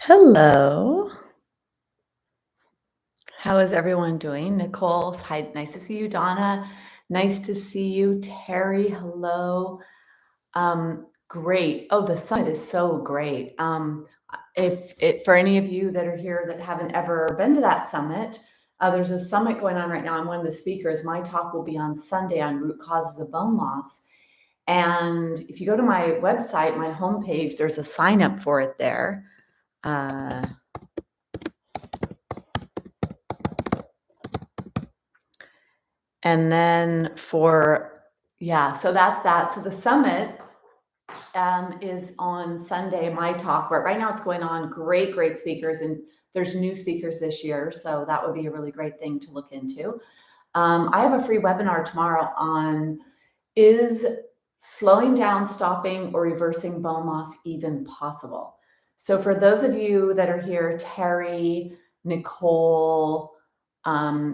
Hello. How is everyone doing? Nicole, hi, nice to see you. Donna, nice to see you. Terry, hello. Great. Oh, the summit is so great. If for any of you that are here that haven't ever been to that summit, there's a summit going on right now. I'm one of the speakers. My talk will be on Sunday on root causes of bone loss. And if you go to my website, my homepage, there's a sign up for it there. And then so that's that. So the summit is on Sunday, my talk, but right now it's going on. Great speakers, and there's new speakers this year. So that would be a really great thing to look into. I have a free webinar tomorrow on is slowing down, stopping, or reversing bone loss even possible? So for those of you that are here, Terry, Nicole,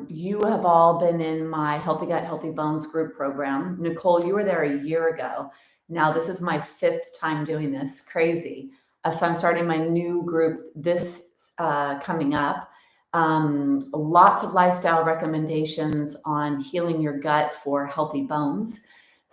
you have all been in my Healthy Gut, Healthy Bones group program. Nicole, you were there a year ago. Now this is my 5th time doing this, crazy. So I'm starting my new group this coming up. Lots of lifestyle recommendations on healing your gut for healthy bones.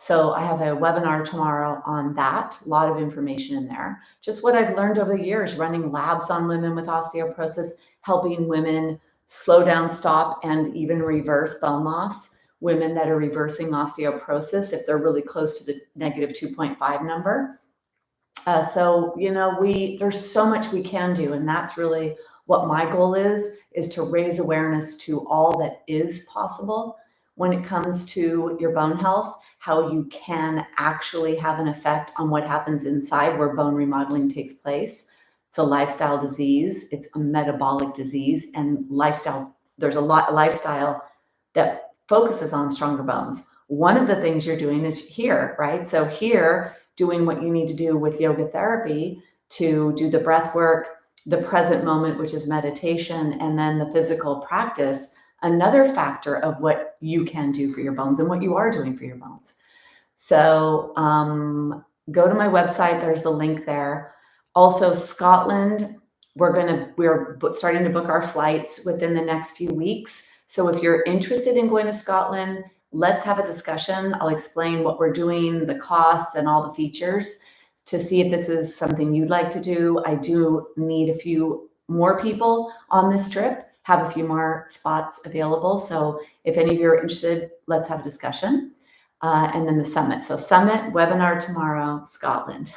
So I have a webinar tomorrow on that. A lot of information in there. Just what I've learned over the years, running labs on women with osteoporosis, helping women slow down, stop, and even reverse bone loss. Women that are reversing osteoporosis if they're really close to the negative 2.5 number. So, there's so much we can do. And that's really what my goal is to raise awareness to all that is possible when it comes to your bone health, how you can actually have an effect on what happens inside where bone remodeling takes place. It's a lifestyle disease. It's a metabolic disease, and lifestyle, there's a lot of lifestyle that focuses on stronger bones. One of the things you're doing is here, right? So here, doing what you need to do with yoga therapy to do the breath work, the present moment, which is meditation, and then the physical practice, another factor of what you can do for your bones and what you are doing for your bones. So go to my website. There's the link there. Also, Scotland, we're starting to book our flights within the next few weeks. So if you're interested in going to Scotland, let's have a discussion. I'll explain what we're doing, the costs, and all the features to see if this is something you'd like to do. I do need a few more people on this trip, have a few more spots available. So if any of you are interested, let's have a discussion. And then the summit. So summit, webinar tomorrow, Scotland.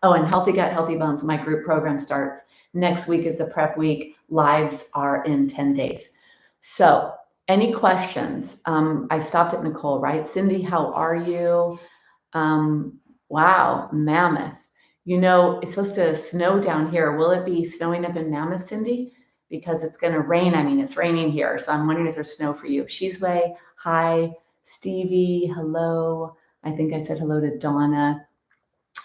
Oh, and Healthy Gut, Healthy Bones, my group program starts. Next week is the prep week. Lives are in 10 days. So any questions? I stopped at Nicole, right? Cindy, how are you? Wow, Mammoth. It's supposed to snow down here. Will it be snowing up in Mammoth, Cindy? Because it's going to rain. I mean, it's raining here. So I'm wondering if there's snow for you. Shizway, hi. Stevie, hello. I think I said hello to Donna.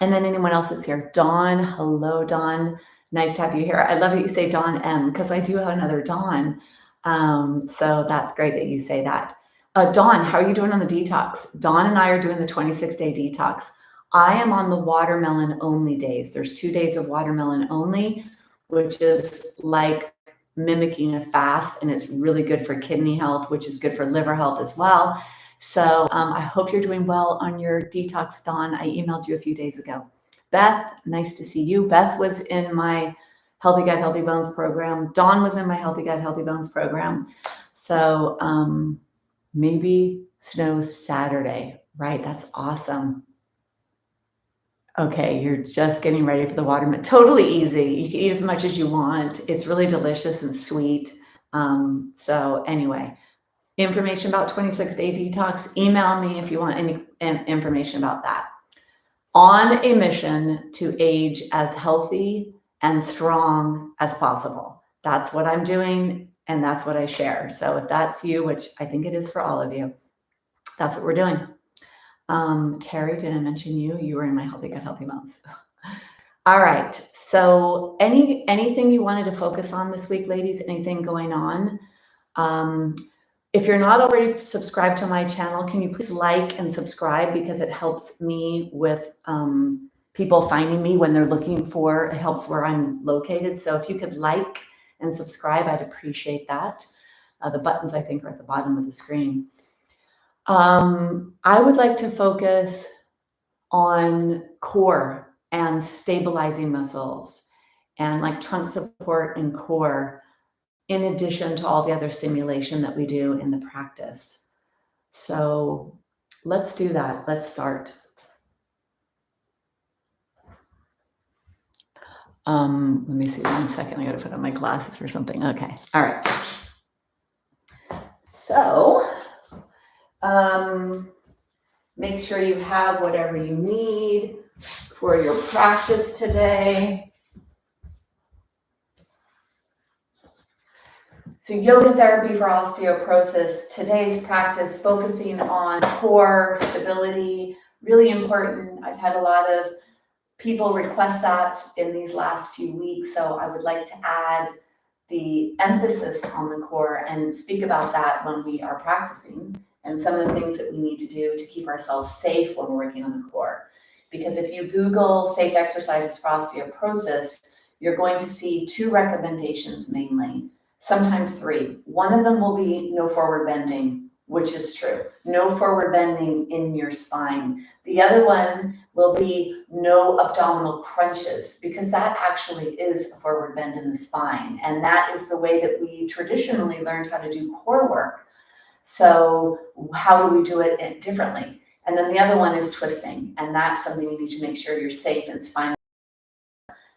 And then anyone else that's here. Dawn, hello, Dawn. Nice to have you here. I love that you say Dawn M, because I do have another Dawn. So that's great that you say that. Dawn, how are you doing on the detox? Dawn and I are doing the 26-day detox. I am on the watermelon only days. There's 2 days of watermelon only, which is like mimicking a fast, and it's really good for kidney health, which is good for liver health as well. So I hope you're doing well on your detox, Dawn. I emailed you a few days ago. Beth, nice to see you. Beth was in my Healthy Gut, Healthy Bones program. Dawn was in my Healthy Gut, Healthy Bones program. So maybe snow Saturday, right? That's awesome. Okay, you're just getting ready for the watermelon. Totally easy. You can eat as much as you want. It's really delicious and sweet. So anyway, information about 26-day detox, email me if you want any information about that. On a mission to age as healthy and strong as possible. That's what I'm doing, and that's what I share. So if that's you, which I think it is for all of you, that's what we're doing. Terry, did I mention you? You were in my Healthy Gut, Healthy Bones. All right. So anything you wanted to focus on this week, ladies? Anything going on? If you're not already subscribed to my channel, can you please like and subscribe, because it helps me with people finding me when they're looking for, it helps where I'm located. So if you could like and subscribe, I'd appreciate that. The buttons, I think, are at the bottom of the screen. I would like to focus on core and stabilizing muscles and like trunk support and core, in addition to all the other stimulation that we do in the practice. So let's do that. Let's start. Let me see 1 second. I got to put on my glasses or something. Okay. All right. So make sure you have whatever you need for your practice today. So yoga therapy for osteoporosis, today's practice focusing on core stability, really important. I've had a lot of people request that in these last few weeks, so I would like to add the emphasis on the core and speak about that when we are practicing and some of the things that we need to do to keep ourselves safe when we're working on the core. Because if you Google safe exercises for osteoporosis, you're going to see 2 recommendations mainly, sometimes 3. One of them will be no forward bending, which is true. No forward bending in your spine. The other one will be no abdominal crunches, because that actually is a forward bend in the spine. And that is the way that we traditionally learned how to do core work. So how do we do it differently? And then the other one is twisting. And that's something you need to make sure you're safe in spinal.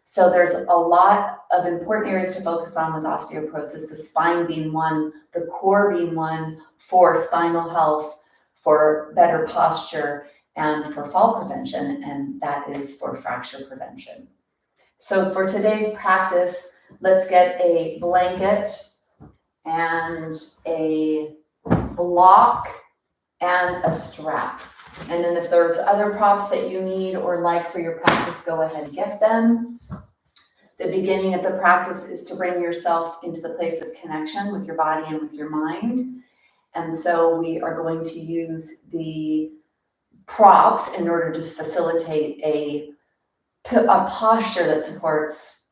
So there's a lot of important areas to focus on with osteoporosis, the spine being one, the core being one, for spinal health, for better posture, and for fall prevention, and that is for fracture prevention. So for today's practice, let's get a blanket and a block and a strap. And then if there's other props that you need or like for your practice, go ahead and get them. The beginning of the practice is to bring yourself into the place of connection with your body and with your mind. And so we are going to use the props in order to facilitate a posture that supports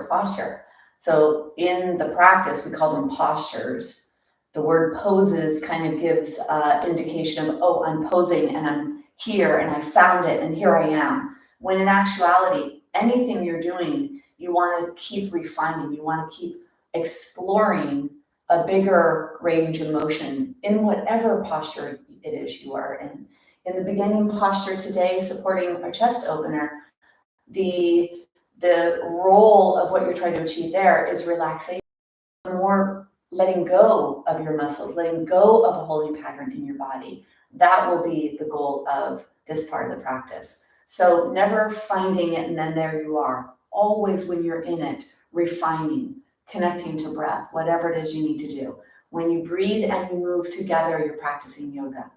posture. So in the practice, we call them postures. The word poses kind of gives indication of, oh, I'm posing and I'm here and I found it and here I am. When in actuality, anything you're doing, you want to keep refining. You want to keep exploring a bigger range of motion in whatever posture it is you are in. In the beginning posture today, supporting a chest opener, the role of what you're trying to achieve there is relaxation, more letting go of your muscles, letting go of a holding pattern in your body. That will be the goal of this part of the practice. So never finding it and then there you are. Always when you're in it, refining, connecting to breath, whatever it is you need to do. When you breathe and you move together, you're practicing yoga.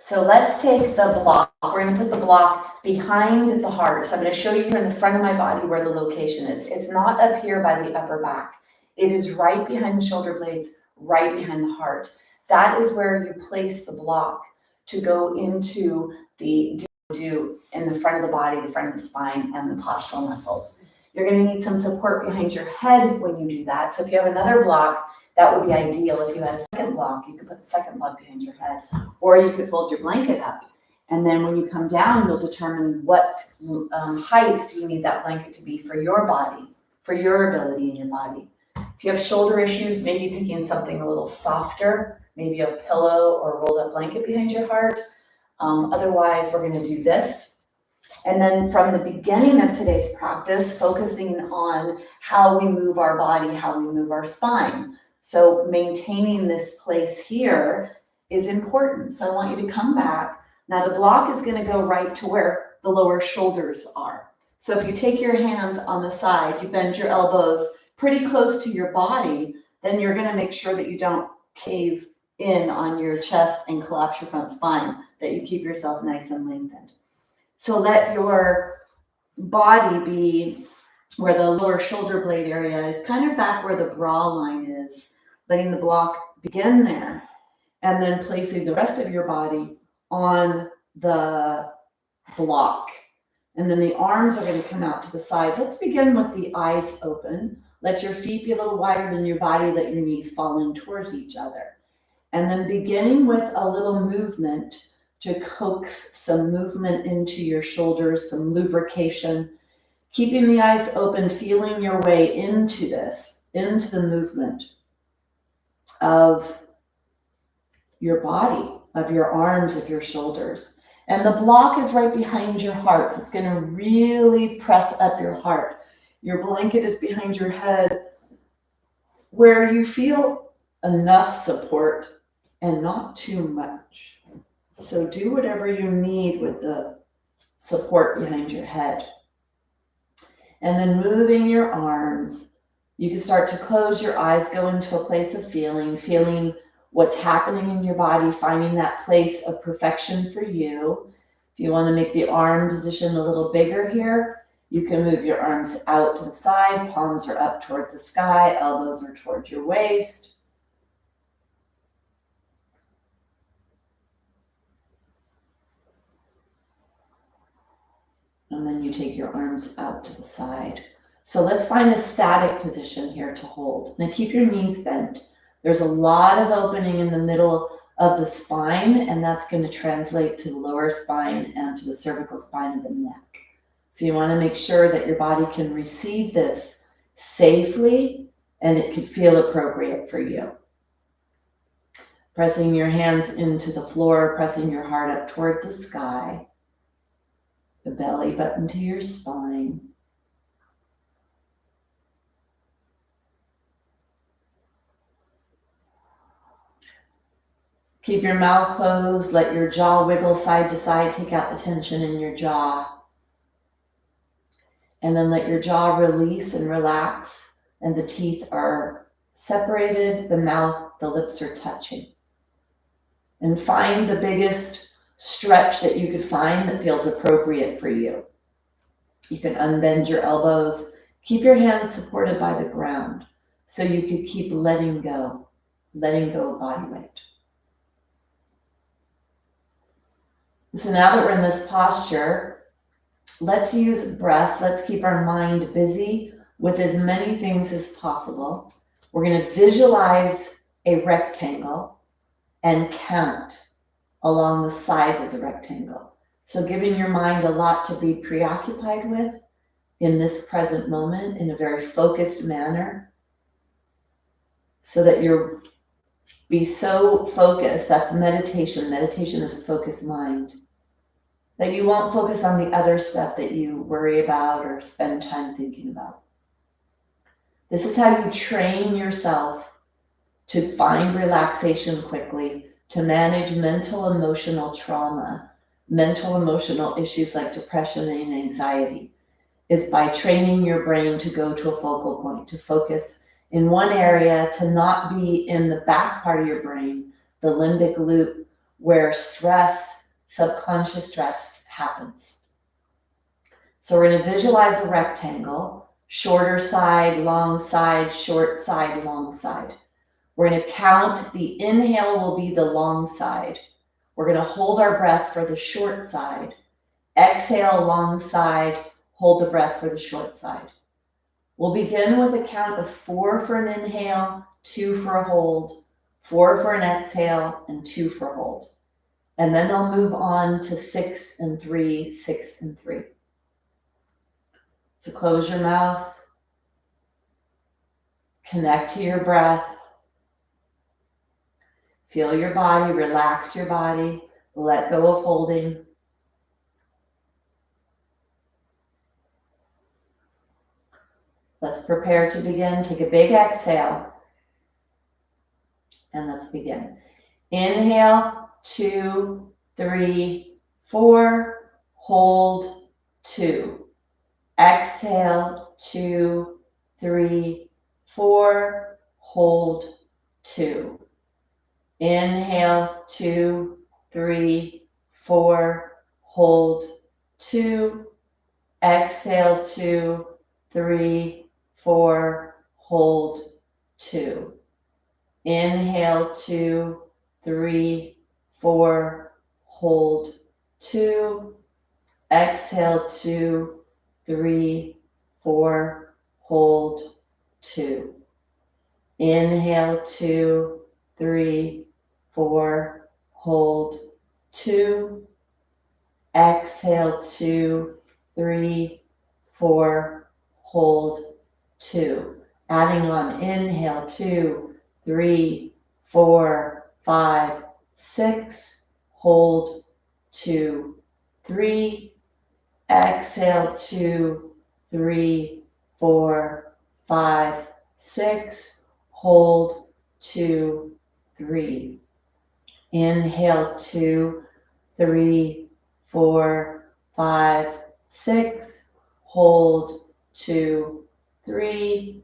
So let's take the block. We're going to put the block behind the heart. So I'm going to show you here in the front of my body where the location is. It's not up here by the upper back. It is right behind the shoulder blades, right behind the heart. That is where you place the block to go into the do in the front of the body, the front of the spine, and the postural muscles. You're going to need some support behind your head when you do that. So if you have another block, that would be ideal. If you had a second block, you could put the second block behind your head, or you could fold your blanket up. And then when you come down, you'll determine what height do you need that blanket to be for your body, for your ability in your body. If you have shoulder issues, maybe picking something a little softer, maybe a pillow or a rolled up blanket behind your heart. Otherwise, we're going to do this. And then from the beginning of today's practice, focusing on how we move our body, how we move our spine. So maintaining this place here is important. So I want you to come back. Now the block is going to go right to where the lower shoulders are. So if you take your hands on the side, you bend your elbows pretty close to your body, then you're going to make sure that you don't cave in on your chest and collapse your front spine, that you keep yourself nice and lengthened. So let your body be where the lower shoulder blade area is, kind of back where the bra line is, letting the block begin there, and then placing the rest of your body on the block. And then the arms are going to come out to the side. Let's begin with the eyes open. Let your feet be a little wider than your body. Let your knees fall in towards each other. And then beginning with a little movement to coax some movement into your shoulders, some lubrication. Keeping the eyes open, feeling your way into this, into the movement of your body, of your arms, of your shoulders. And the block is right behind your heart. So it's going to really press up your heart. Your blanket is behind your head where you feel enough support and not too much. So do whatever you need with the support behind your head. And then moving your arms, you can start to close your eyes, go into a place of feeling what's happening in your body, finding that place of perfection for you. If you want to make the arm position a little bigger here, you can move your arms out to the side, palms are up towards the sky, elbows are towards your waist. And then you take your arms out to the side. So let's find a static position here to hold. Now keep your knees bent. There's a lot of opening in the middle of the spine, and that's going to translate to the lower spine and to the cervical spine of the neck. So you want to make sure that your body can receive this safely and it can feel appropriate for you. Pressing your hands into the floor, pressing your heart up towards the sky, the belly button to your spine. Keep your mouth closed, let your jaw wiggle side to side, take out the tension in your jaw. And then let your jaw release and relax, and the teeth are separated, the mouth, the lips are touching. And find the biggest stretch that you could find that feels appropriate for you. You can unbend your elbows, keep your hands supported by the ground so you could keep letting go of body weight. So now that we're in this posture, let's use breath. Let's keep our mind busy with as many things as possible. We're going to visualize a rectangle and count along the sides of the rectangle. So giving your mind a lot to be preoccupied with in this present moment in a very focused manner so that you're be so focused. That's meditation. Meditation is a focused mind. That you won't focus on the other stuff that you worry about or spend time thinking about. This is how you train yourself to find relaxation quickly, to manage mental emotional trauma, mental emotional issues like depression and anxiety, is by training your brain to go to a focal point, to focus in one area, to not be in the back part of your brain, the limbic loop, where stress, subconscious stress happens. So we're going to visualize a rectangle, shorter side, long side, short side, long side. We're going to count. The inhale will be the long side. We're going to hold our breath for the short side. Exhale, long side. Hold the breath for the short side. We'll begin with a count of 4 for an inhale, 2 for a hold, 4 for an exhale, and 2 for a hold. And then I'll move on to 6 and 3, 6 and 3. So close your mouth. Connect to your breath. Feel your body, relax your body, let go of holding. Let's prepare to begin. Take a big exhale. And let's begin. Inhale, 2, 3, 4. Hold, 2. Exhale, 2, 3, 4. Hold, 2. Inhale, 2, 3, 4. Hold, 2. Exhale, 2, 3, 4. Hold, 2. Inhale, 2, 3, 4. Hold, 2, exhale, 2, 3, 4, hold, 2. Inhale, 2, 3, 4, hold, 2. Exhale, 2, 3, 4, hold, 2. Adding on, inhale, 2, 3, 4, 5, 6, hold, 2, 3. Exhale, 2, 3, 4, 5, 6, hold, 2, 3. Inhale, 2, 3, 4, 5, 6, hold, 2, 3.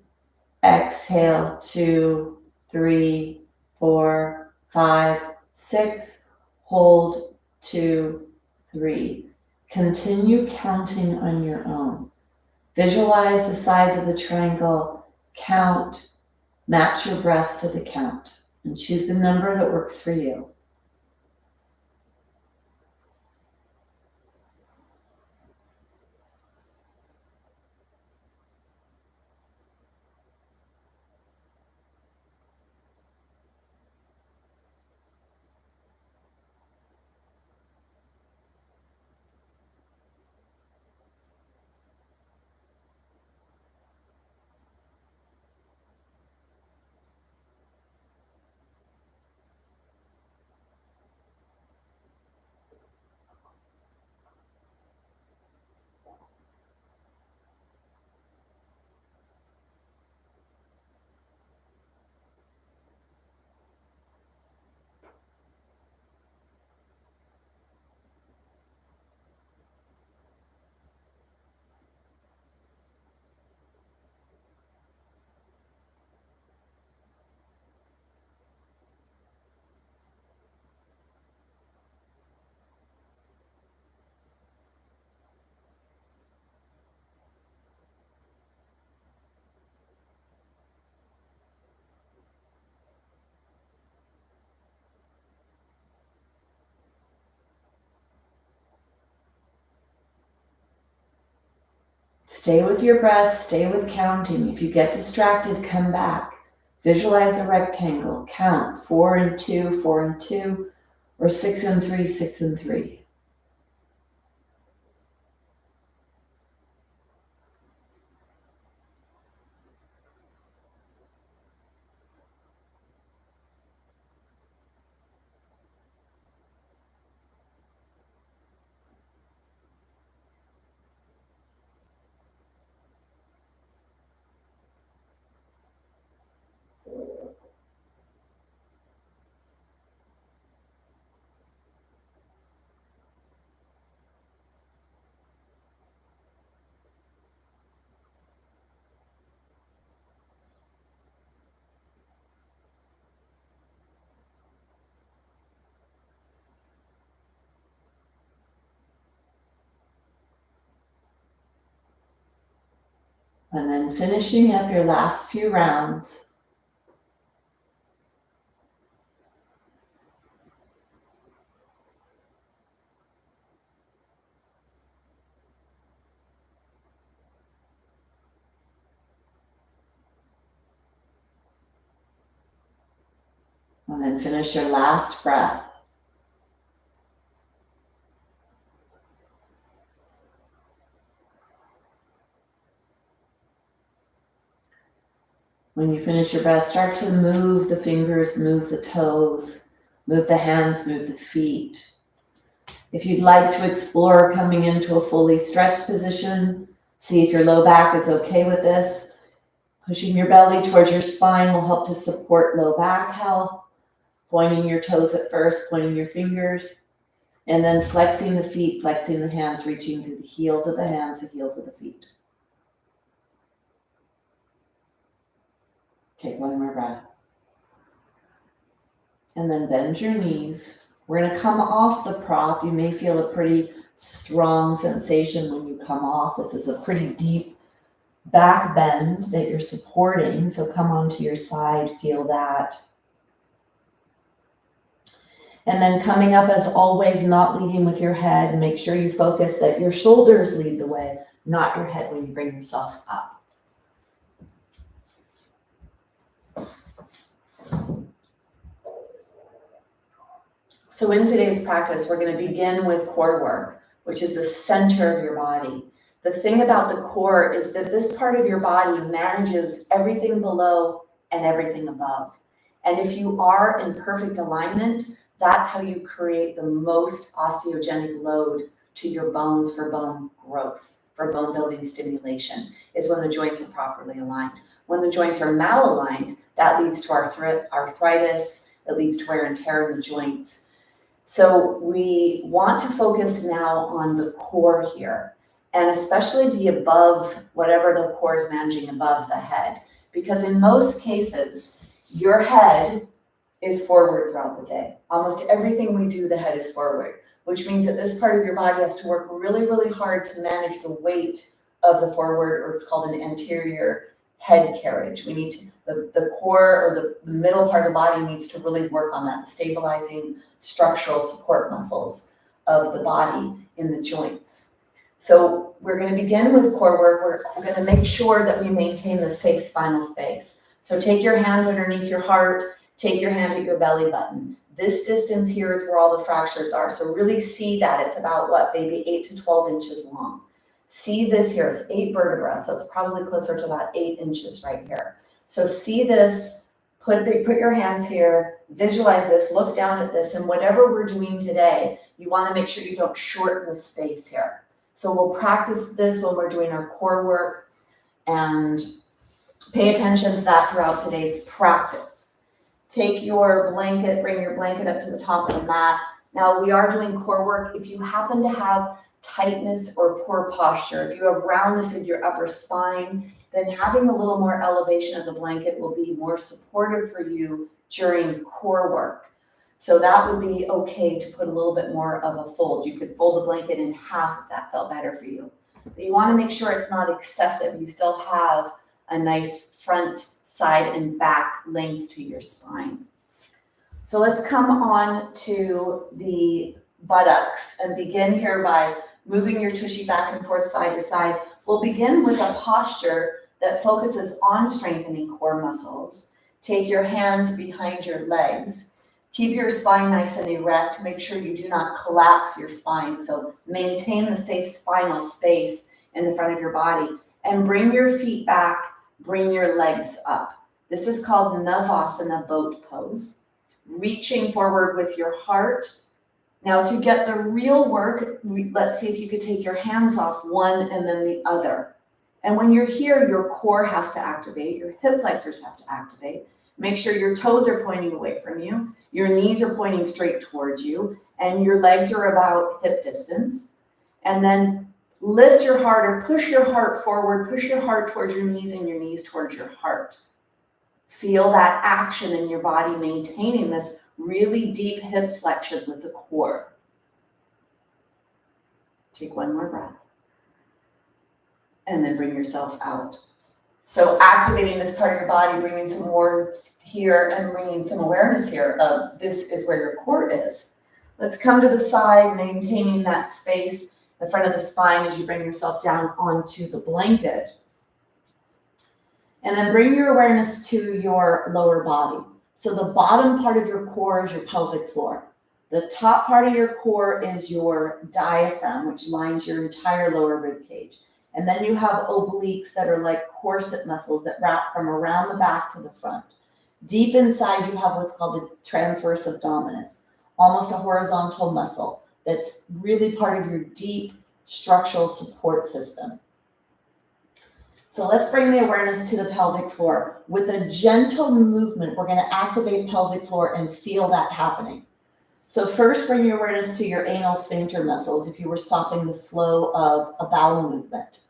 Exhale, 2, 3, 4, 5, 6, hold, 2, 3. Continue counting on your own. Visualize the sides of the triangle, count, match your breath to the count, and choose the number that works for you. Stay with your breath, stay with counting. If you get distracted, come back. Visualize a rectangle, count 4 and 2, 4 and 2, or 6 and 3, 6 and 3. And then finishing up your last few rounds. And then finish your last breath. When you finish your breath, start to move the fingers, move the toes, move the hands, move the feet. If you'd like to explore coming into a fully stretched position, see if your low back is okay with this. Pushing your belly towards your spine will help to support low back health. Pointing your toes at first, pointing your fingers, and then flexing the feet, flexing the hands, reaching through the heels of the hands, the heels of the feet. Take one more breath. And then bend your knees. We're going to come off the prop. You may feel a pretty strong sensation when you come off. This is a pretty deep back bend that you're supporting. So come onto your side, feel that. And then coming up, as always, not leading with your head. Make sure you focus that your shoulders lead the way, not your head when you bring yourself up. So in today's practice, we're going to begin with core work, which is the center of your body. The thing about the core is that this part of your body manages everything below and everything above. And if you are in perfect alignment, that's how you create the most osteogenic load to your bones for bone growth, for bone building stimulation, is when the joints are properly aligned. When the joints are malaligned, that leads to arthritis, it leads to wear and tear in the joints. So we want to focus now on the core here, and especially the above, whatever the core is managing above the head. Because in most cases, your head is forward throughout the day. Almost everything we do, the head is forward, which means that this part of your body has to work really, really hard to manage the weight of the forward, or it's called an anterior head carriage. We need to, the core or the middle part of the body needs to really work on that, the stabilizing structural support muscles of the body in the joints. So we're going to begin with core work. We're going to make sure that we maintain the safe spinal space. So take your hand underneath your heart, take your hand at your belly button. This distance here is where all the fractures are. So really see that. It's about what, maybe 8 to 12 inches long. See this here, it's 8 vertebrae, so it's probably closer to about 8 inches right here. So see this, put your hands here, visualize this, look down at this, and whatever we're doing today, you want to make sure you don't shorten the space here. So we'll practice this when we're doing our core work, and pay attention to that throughout today's practice. Take your blanket, bring your blanket up to the top of the mat. Now we are doing core work. If you happen to have tightness or poor posture, if you have roundness in your upper spine, then having a little more elevation of the blanket will be more supportive for you during core work. So that would be okay to put a little bit more of a fold. You could fold the blanket in half if that felt better for you. But you want to make sure it's not excessive. You still have a nice front, side, and back length to your spine. So let's come on to the buttocks and begin here by moving your tushy back and forth, side to side. We'll begin with a posture that focuses on strengthening core muscles. Take your hands behind your legs. Keep your spine nice and erect. Make sure you do not collapse your spine. So maintain the safe spinal space in the front of your body. And bring your feet back, bring your legs up. This is called Navasana boat pose. Reaching forward with your heart. Now to get the real work, let's see if you could take your hands off one and then the other. And when you're here, your core has to activate, your hip flexors have to activate. Make sure your toes are pointing away from you, your knees are pointing straight towards you, and your legs are about hip distance. And then lift your heart or push your heart forward, push your heart towards your knees and your knees towards your heart. Feel that action in your body, maintaining this really deep hip flexion with the core. Take one more breath. And then bring yourself out. So activating this part of your body, bringing some warmth here and bringing some awareness here of this is where your core is. Let's come to the side, maintaining that space in front of the spine as you bring yourself down onto the blanket. And then bring your awareness to your lower body. So the bottom part of your core is your pelvic floor. The top part of your core is your diaphragm, which lines your entire lower rib cage. And then you have obliques that are like corset muscles that wrap from around the back to the front. Deep inside, you have what's called the transverse abdominis, almost a horizontal muscle that's really part of your deep structural support system. So let's bring the awareness to the pelvic floor. With a gentle movement, we're going to activate pelvic floor and feel that happening. So first, bring your awareness to your anal sphincter muscles if you were stopping the flow of a bowel movement.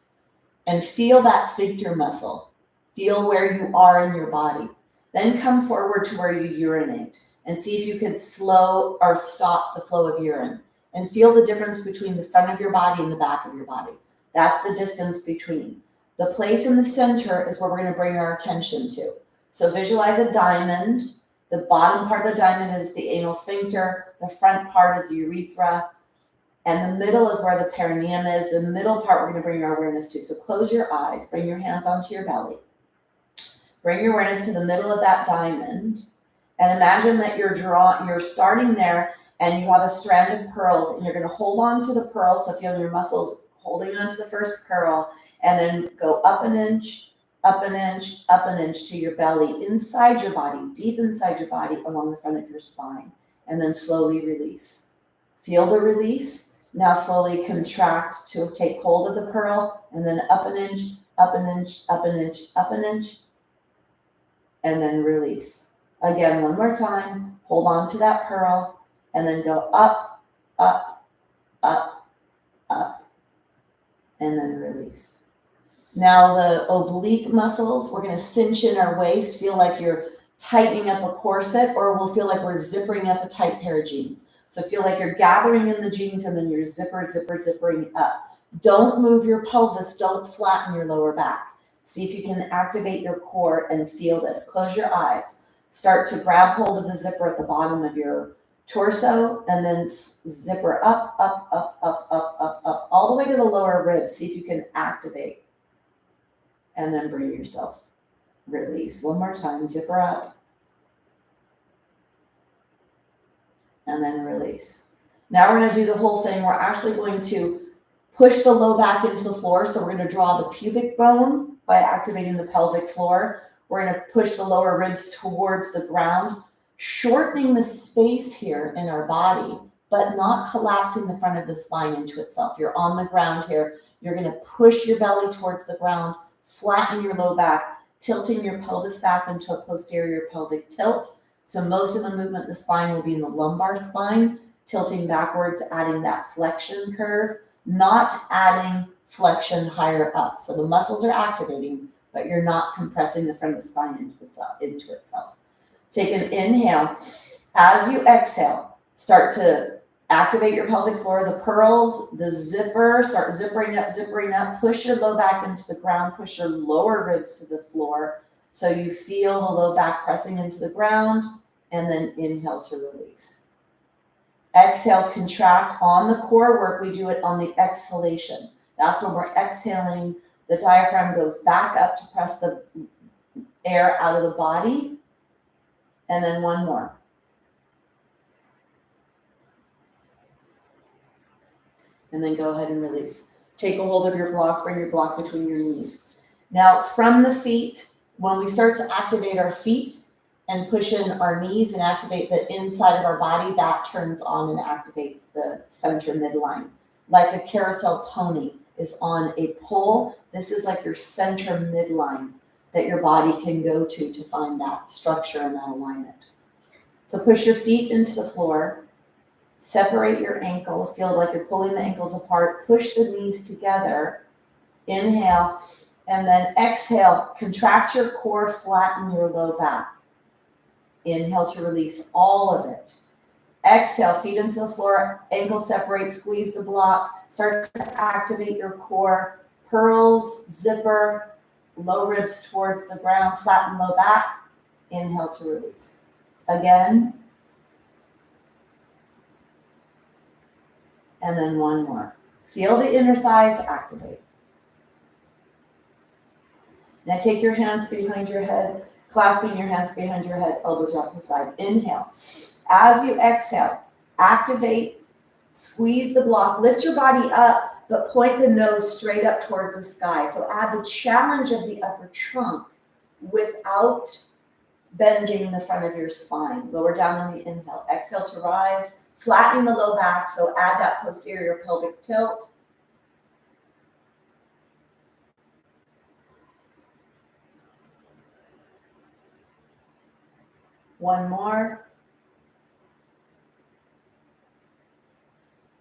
And feel that sphincter muscle. Feel where you are in your body. Then come forward to where you urinate and see if you can slow or stop the flow of urine. And feel the difference between the front of your body and the back of your body. That's the distance between. The place in the center is where we're going to bring our attention to. So visualize a diamond The bottom part of the diamond is the anal sphincter. The front part is the urethra. And the middle is where the perineum is. The middle part we're going to bring our awareness to. So close your eyes. Bring your hands onto your belly. Bring your awareness to the middle of that diamond. And imagine that you're starting there and you have a strand of pearls and you're going to hold on to the pearl. So feel your muscles holding on to the first pearl and then go up an inch, up an inch, up an inch to your belly, inside your body, deep inside your body, along the front of your spine. And then slowly release. Feel the release. Now slowly contract to take hold of the pearl and then up an inch, up an inch, up an inch, up an inch, and then release. Again, one more time, hold on to that pearl and then go up, up, up, up, and then release. Now the oblique muscles, we're going to cinch in our waist, feel like you're tightening up a corset, or we'll feel like we're zippering up a tight pair of jeans. So feel like you're gathering in the jeans and then you're zippering up. Don't move your pelvis. Don't flatten your lower back. See if you can activate your core and feel this. Close your eyes. Start to grab hold of the zipper at the bottom of your torso and then zipper up, up, up, up, up, up, up, all the way to the lower ribs. See if you can activate. And then bring yourself. Release. One more time. Zipper up. And then release. Now we're going to do the whole thing. We're actually going to push the low back into the floor. So we're going to draw the pubic bone by activating the pelvic floor. We're going to push the lower ribs towards the ground, shortening the space here in our body, but not collapsing the front of the spine into itself. You're on the ground here. You're going to push your belly towards the ground, flatten your low back, tilting your pelvis back into a posterior pelvic tilt. So most of the movement in the spine will be in the lumbar spine, tilting backwards, adding that flexion curve, not adding flexion higher up. So the muscles are activating, but you're not compressing the front of the spine into itself. Take an inhale. As you exhale, start to activate your pelvic floor, the pearls, the zipper, start zippering up, push your low back into the ground, push your lower ribs to the floor. So you feel the low back pressing into the ground, and then inhale to release. Exhale, contract. On the core work, we do it on the exhalation. That's when we're exhaling. The diaphragm goes back up to press the air out of the body. And then one more. And then go ahead and release. Take a hold of your block, bring your block between your knees. Now from the feet, when we start to activate our feet and push in our knees and activate the inside of our body, that turns on and activates the center midline. Like a carousel pony is on a pole, this is like your center midline that your body can go to find that structure and that alignment. So push your feet into the floor, separate your ankles, feel like you're pulling the ankles apart, push the knees together, inhale, and then exhale, contract your core, flatten your low back. Inhale to release all of it. Exhale, feet into the floor, ankles separate, squeeze the block, start to activate your core, pearls, zipper, low ribs towards the ground, flatten low back. Inhale to release. Again. And then one more. Feel the inner thighs activate. Now take your hands behind your head, clasping your hands behind your head, elbows out to the side. Inhale. As you exhale, activate, squeeze the block, lift your body up, but point the nose straight up towards the sky. So add the challenge of the upper trunk without bending the front of your spine. Lower down on the inhale. Exhale to rise, flattening the low back, so add that posterior pelvic tilt. One more.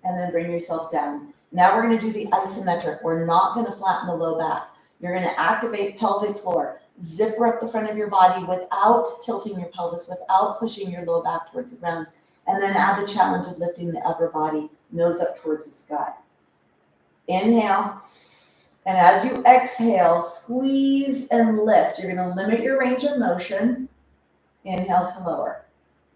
And then bring yourself down. Now we're going to do the isometric. We're not going to flatten the low back. You're going to activate pelvic floor. Zipper up the front of your body without tilting your pelvis, without pushing your low back towards the ground. And then add the challenge of lifting the upper body, nose up towards the sky. Inhale. And as you exhale, squeeze and lift. You're going to limit your range of motion. Inhale to lower.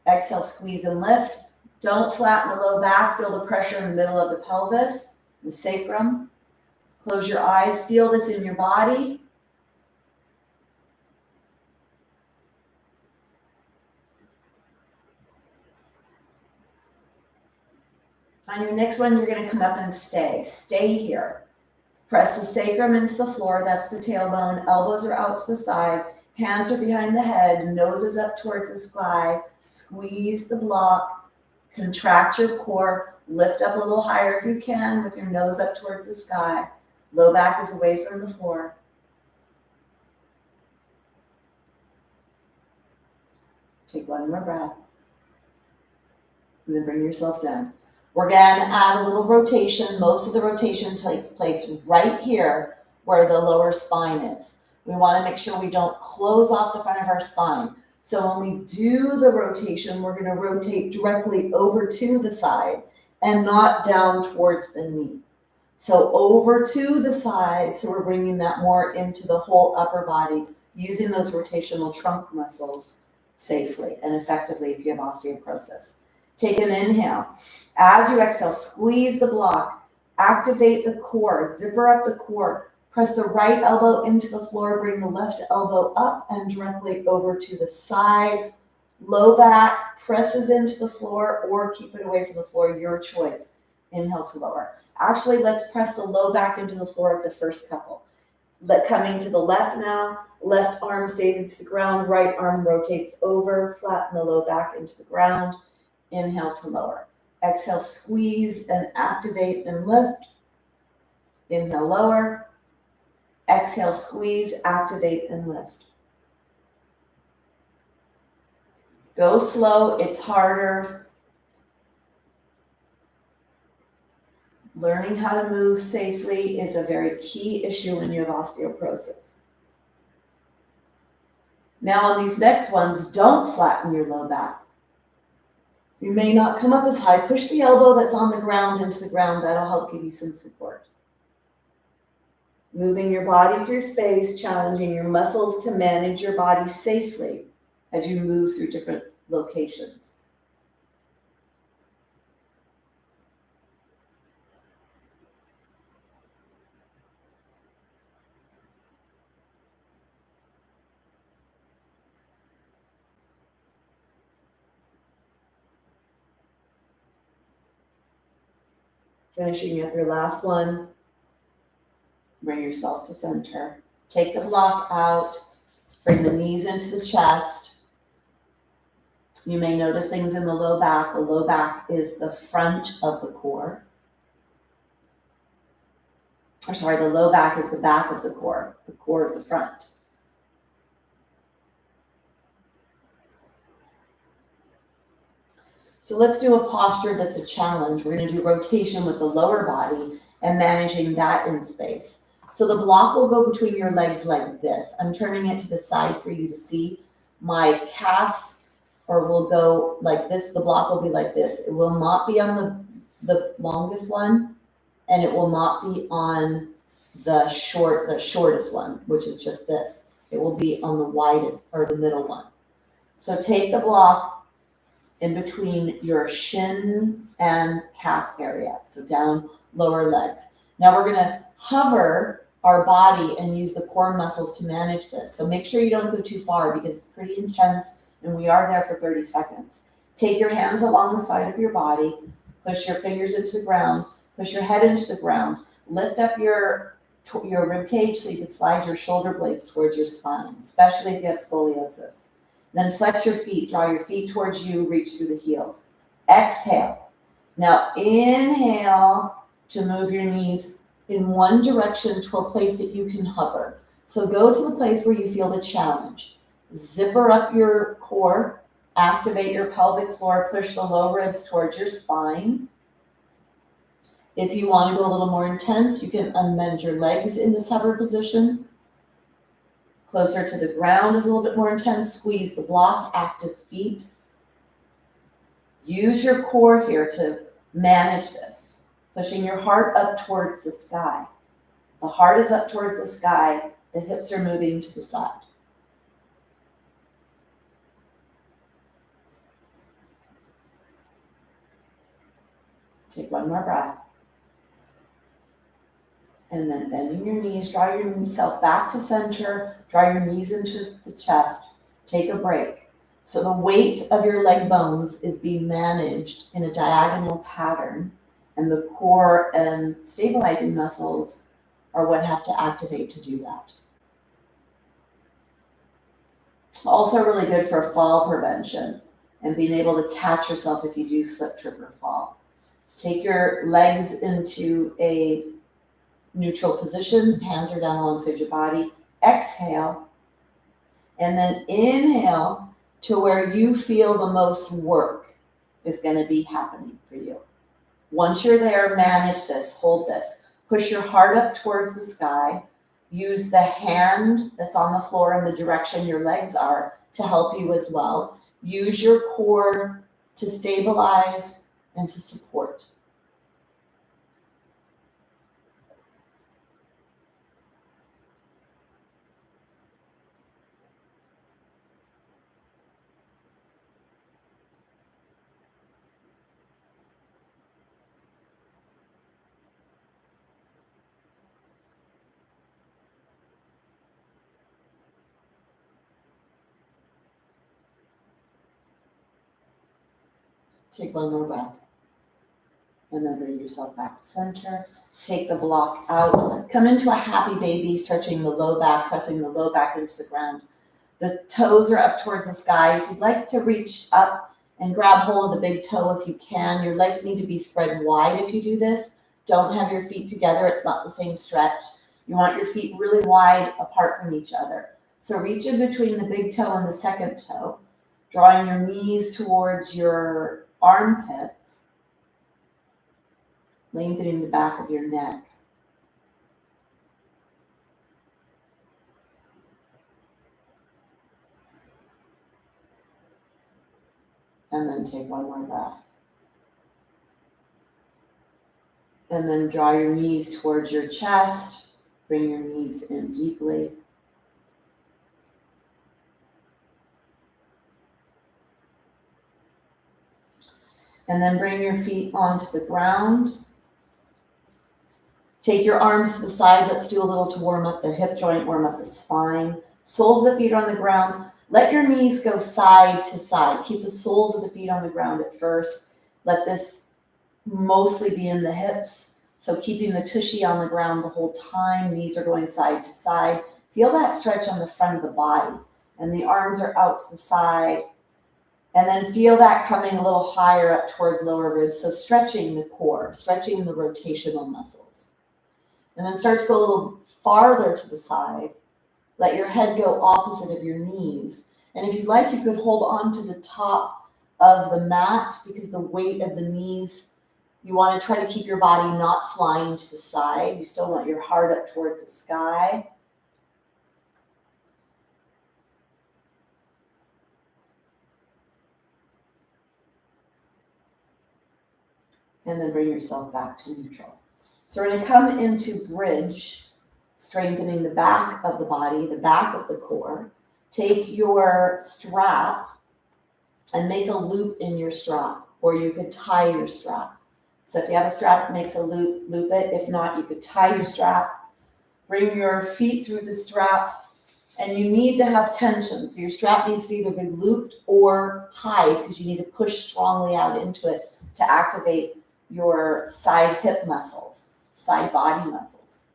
Exhale, squeeze and lift. Don't flatten the low back. Feel the pressure in the middle of the pelvis, the sacrum. Close your eyes. Feel this in your body. On your next one, you're going to come up and stay. Stay here. Press the sacrum into the floor. That's the tailbone. Elbows are out to the side. Hands are behind the head. Nose is up towards the sky. Squeeze the block. Contract your core. Lift up a little higher if you can with your nose up towards the sky. Low back is away from the floor. Take one more breath. And then bring yourself down. We're going to add a little rotation. Most of the rotation takes place right here where the lower spine is. We want to make sure we don't close off the front of our spine. So when we do the rotation, we're going to rotate directly over to the side and not down towards the knee. So over to the side, so we're bringing that more into the whole upper body, using those rotational trunk muscles safely and effectively if you have osteoporosis. Take an inhale. As you exhale, squeeze the block, activate the core, zipper up the core, press the right elbow into the floor, bring the left elbow up and directly over to the side. Low back presses into the floor or keep it away from the floor, your choice. Inhale to lower. Actually, let's press the low back into the floor at the first couple. Coming to the left now, left arm stays into the ground, right arm rotates over, flatten the low back into the ground. Inhale to lower. Exhale, squeeze and activate and lift. Inhale, lower. Exhale, squeeze, activate and lift. Go slow, it's harder. Learning how to move safely is a very key issue when you have osteoporosis. Now on these next ones, don't flatten your low back. You may not come up as high. Push the elbow that's on the ground into the ground. That'll help give you some support. Moving your body through space, challenging your muscles to manage your body safely as you move through different locations. Finishing up your last one. Bring yourself to center. Take the block out. Bring the knees into the chest. You may notice things in the low back. The low back is the front of the core. The low back is the back of the core. The core is the front. So let's do a posture that's a challenge. We're going to do rotation with the lower body and managing that in space. So the block will go between your legs like this. I'm turning it to the side for you to see. My calves will go like this. The block will be like this. It will not be on the longest one, and it will not be on the shortest one, which is just this. It will be on the widest or the middle one. So take the block in between your shin and calf area. So down lower legs. Now we're going to hover our body and use the core muscles to manage this. So make sure you don't go too far because it's pretty intense and we are there for 30 seconds. Take your hands along the side of your body, push your fingers into the ground, push your head into the ground, lift up your rib cage so you can slide your shoulder blades towards your spine, especially if you have scoliosis. Then flex your feet, draw your feet towards you, reach through the heels. Exhale. Now inhale to move your knees in one direction to a place that you can hover. So go to the place where you feel the challenge. Zipper up your core, activate your pelvic floor, push the low ribs towards your spine. If you want to go a little more intense, you can unbend your legs in this hover position. Closer to the ground is a little bit more intense. Squeeze the block, active feet. Use your core here to manage this. Pushing your heart up towards the sky. The heart is up towards the sky. The hips are moving to the side. Take one more breath. And then bending your knees, draw yourself back to center, draw your knees into the chest, take a break. So the weight of your leg bones is being managed in a diagonal pattern, and the core and stabilizing muscles are what have to activate to do that. Also really good for fall prevention and being able to catch yourself if you do slip, trip, or fall. Take your legs into a neutral position, hands are down alongside your body. Exhale, and then inhale to where you feel the most work is going to be happening for you. Once you're there, manage this, hold this. Push your heart up towards the sky. Use the hand that's on the floor in the direction your legs are to help you as well. Use your core to stabilize and to support. Take one more breath. And then bring yourself back to center. Take the block out. Come into a happy baby, stretching the low back, pressing the low back into the ground. The toes are up towards the sky. If you'd like to reach up and grab hold of the big toe if you can, your legs need to be spread wide if you do this. Don't have your feet together. It's not the same stretch. You want your feet really wide apart from each other. So reach in between the big toe and the second toe, drawing your knees towards your armpits, lengthening the back of your neck. And then take one more breath. And then draw your knees towards your chest. Bring your knees in deeply. And then bring your feet onto the ground. Take your arms to the side. Let's do a little to warm up the hip joint, warm up the spine. Soles of the feet are on the ground. Let your knees go side to side. Keep the soles of the feet on the ground at first. Let this mostly be in the hips. So keeping the tushy on the ground the whole time. Knees are going side to side. Feel that stretch on the front of the body. And the arms are out to the side. And then feel that coming a little higher up towards lower ribs. So stretching the core, stretching the rotational muscles. And then start to go a little farther to the side. Let your head go opposite of your knees. And if you'd like, you could hold on to the top of the mat because the weight of the knees, you want to try to keep your body not flying to the side. You still want your heart up towards the sky. And then bring yourself back to neutral. So we're going to come into bridge, strengthening the back of the body, the back of the core. Take your strap and make a loop in your strap, or you could tie your strap. So if you have a strap that makes a loop, loop it. If not, you could tie your strap. Bring your feet through the strap, and you need to have tension. So your strap needs to either be looped or tied because you need to push strongly out into it to activate your side hip muscles, side body muscles.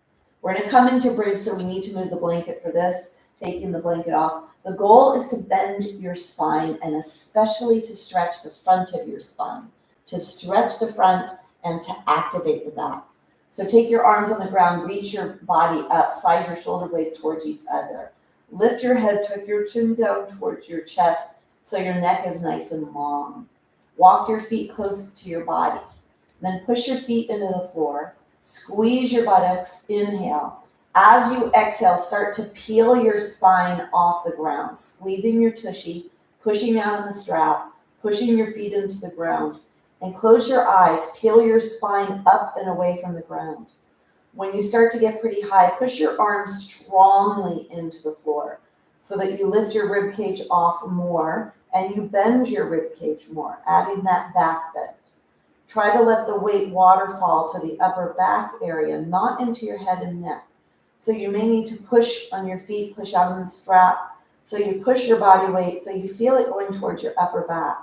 We're going to come into bridge, so we need to move the blanket for this, taking the blanket off. The goal is to bend your spine and especially to stretch the front of your spine, to stretch the front and to activate the back. So take your arms on the ground, reach your body up, slide your shoulder blades towards each other. Lift your head, tuck your chin down towards your chest so your neck is nice and long. Walk your feet close to your body. Then push your feet into the floor. Squeeze your buttocks. Inhale. As you exhale, start to peel your spine off the ground, squeezing your tushy, pushing down on the strap, pushing your feet into the ground. And close your eyes. Peel your spine up and away from the ground. When you start to get pretty high, push your arms strongly into the floor so that you lift your rib cage off more and you bend your rib cage more, adding that back bend. Try to let the weight waterfall to the upper back area, not into your head and neck. So you may need to push on your feet, push out on the strap. So you push your body weight so you feel it going towards your upper back.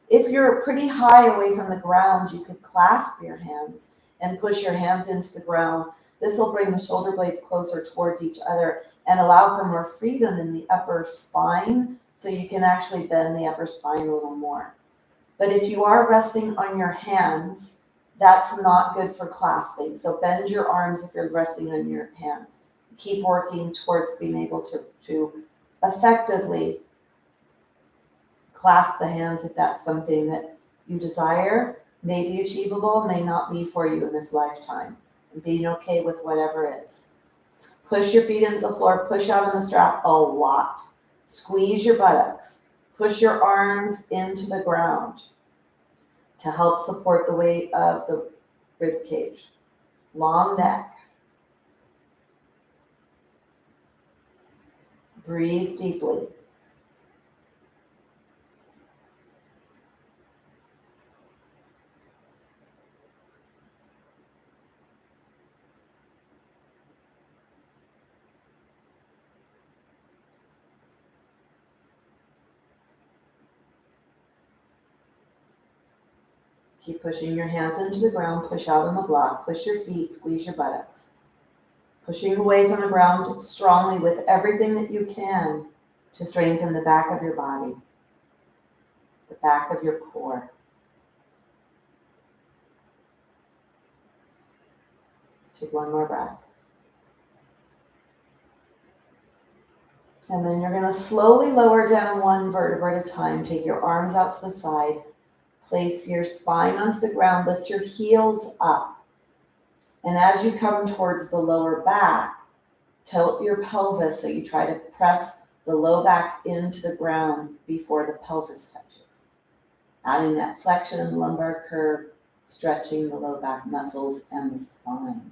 If you're pretty high away from the ground, you could clasp your hands and push your hands into the ground. This will bring the shoulder blades closer towards each other and allow for more freedom in the upper spine, so you can actually bend the upper spine a little more. But if you are resting on your hands, that's not good for clasping. So bend your arms if you're resting on your hands. Keep working towards being able to effectively clasp the hands if that's something that you desire, may be achievable, may not be for you in this lifetime. And being okay with whatever is. Push your feet into the floor, push out on the strap a lot. Squeeze your buttocks. Push your arms into the ground to help support the weight of the rib cage. Long neck. Breathe deeply. Keep pushing your hands into the ground, push out on the block, push your feet, squeeze your buttocks. Pushing away from the ground strongly with everything that you can to strengthen the back of your body, the back of your core. Take one more breath. And then you're going to slowly lower down one vertebra at a time. Take your arms out to the side. Place your spine onto the ground, lift your heels up. And as you come towards the lower back, tilt your pelvis so you try to press the low back into the ground before the pelvis touches. Adding that flexion in the lumbar curve, stretching the low back muscles and the spine.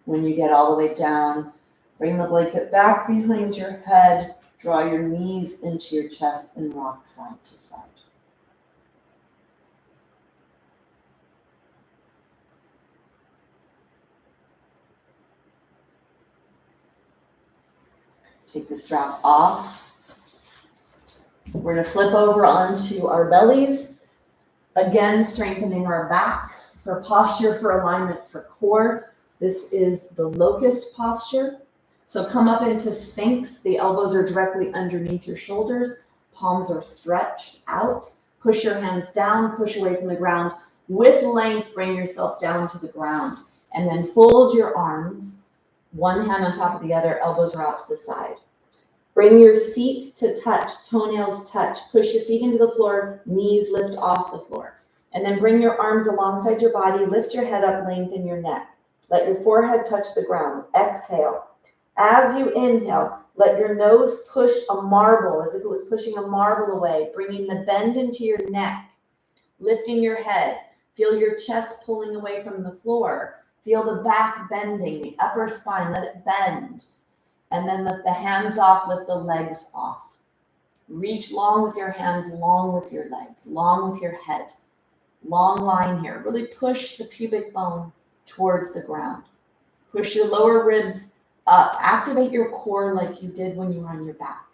When you get all the way down, bring the blanket back behind your head, draw your knees into your chest and rock side to side. Take the strap off. We're going to flip over onto our bellies. Again, strengthening our back for posture, for alignment, for core. This is the Locust posture. So come up into Sphinx. The elbows are directly underneath your shoulders. Palms are stretched out. Push your hands down, push away from the ground. With length, bring yourself down to the ground. And then fold your arms, one hand on top of the other, elbows are out to the side. Bring your feet to touch, toenails touch. Push your feet into the floor, knees lift off the floor. And then bring your arms alongside your body, lift your head up, lengthen your neck. Let your forehead touch the ground. Exhale. As you inhale, let your nose push a marble, as if it was pushing a marble away, bringing the bend into your neck, lifting your head. Feel your chest pulling away from the floor. Feel the back bending, the upper spine, let it bend. And then lift the hands off, lift the legs off. Reach long with your hands, long with your legs, long with your head. Long line here. Really push the pubic bone towards the ground. Push your lower ribs up. Activate your core like you did when you were on your back.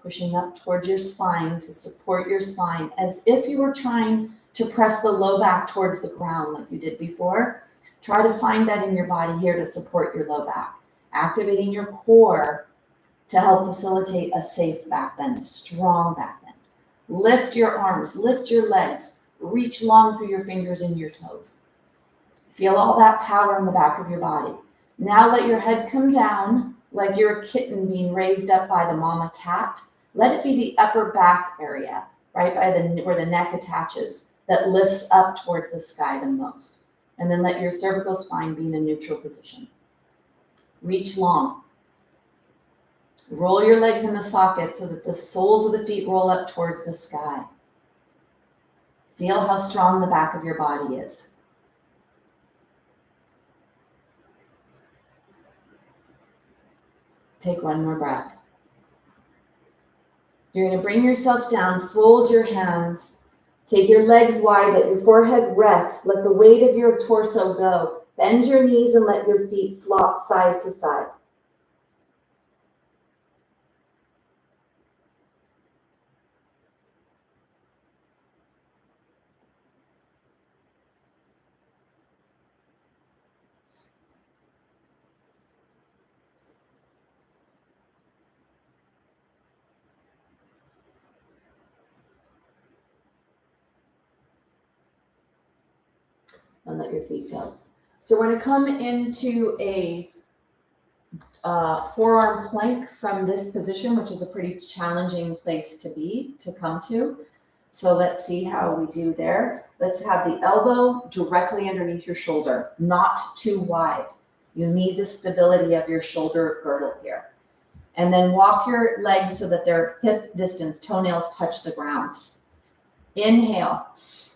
Pushing up towards your spine to support your spine as if you were trying to press the low back towards the ground like you did before. Try to find that in your body here to support your low back. Activating your core to help facilitate a safe back bend, strong back bend. Lift your arms, lift your legs, reach long through your fingers and your toes. Feel all that power in the back of your body. Now let your head come down like you're a kitten being raised up by the mama cat. Let it be the upper back area, right by where the neck attaches, that lifts up towards the sky the most. And then let your cervical spine be in a neutral position. Reach long. Roll your legs in the socket so that the soles of the feet roll up towards the sky. Feel how strong the back of your body is. Take one more breath. You're going to bring yourself down, fold your hands, Take your legs wide, let your forehead rest, let the weight of your torso go. Bend your knees and let your feet flop side to side. And let your feet go. So we're going to come into a forearm plank from this position, which is a pretty challenging place to come to. So let's see how we do there. Let's have the elbow directly underneath your shoulder, not too wide. You need the stability of your shoulder girdle here. And then walk your legs so that they're hip distance, toenails touch the ground. Inhale.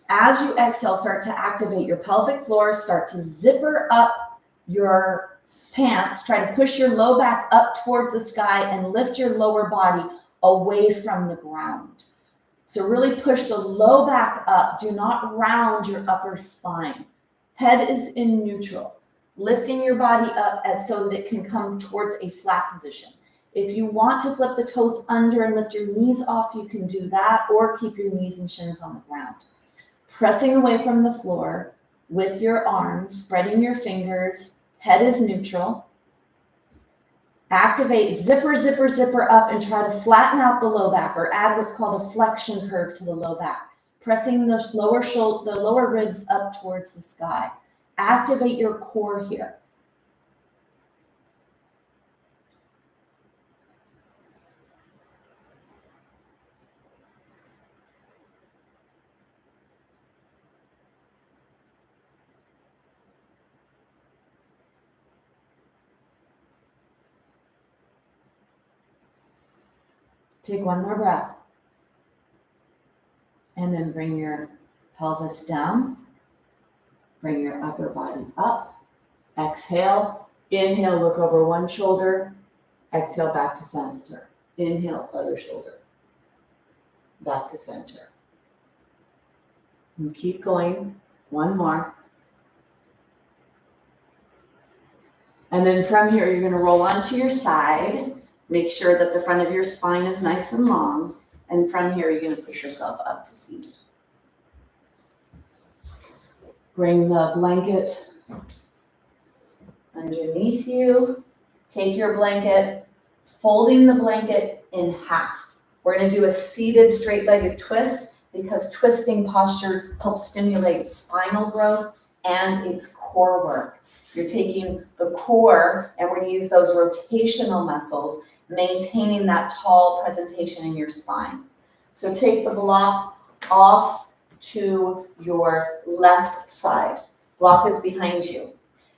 As you exhale, start to activate your pelvic floor, start to zipper up your pants, try to push your low back up towards the sky and lift your lower body away from the ground. So really push the low back up. Do not round your upper spine. Head is in neutral, lifting your body up so that it can come towards a flat position. If you want to flip the toes under and lift your knees off, you can do that, or keep your knees and shins on the ground. Pressing away from the floor with your arms, spreading your fingers, head is neutral. Activate, zipper, zipper, zipper up and try to flatten out the low back or add what's called a flexion curve to the low back. Pressing the lower ribs up towards the sky. Activate your core here. Take one more breath. And then bring your pelvis down. Bring your upper body up. Exhale. Inhale, look over one shoulder. Exhale, back to center. Inhale, other shoulder. Back to center. And keep going. One more. And then from here, you're going to roll onto your side. Make sure that the front of your spine is nice and long. And from here, you're going to push yourself up to seated. Bring the blanket underneath you. Take your blanket, folding the blanket in half. We're going to do a seated straight-legged twist because twisting postures help stimulate spinal growth and its core work. You're taking the core, and we're going to use those rotational muscles, maintaining that tall presentation in your spine. So take the block off to your left side. Block is behind you.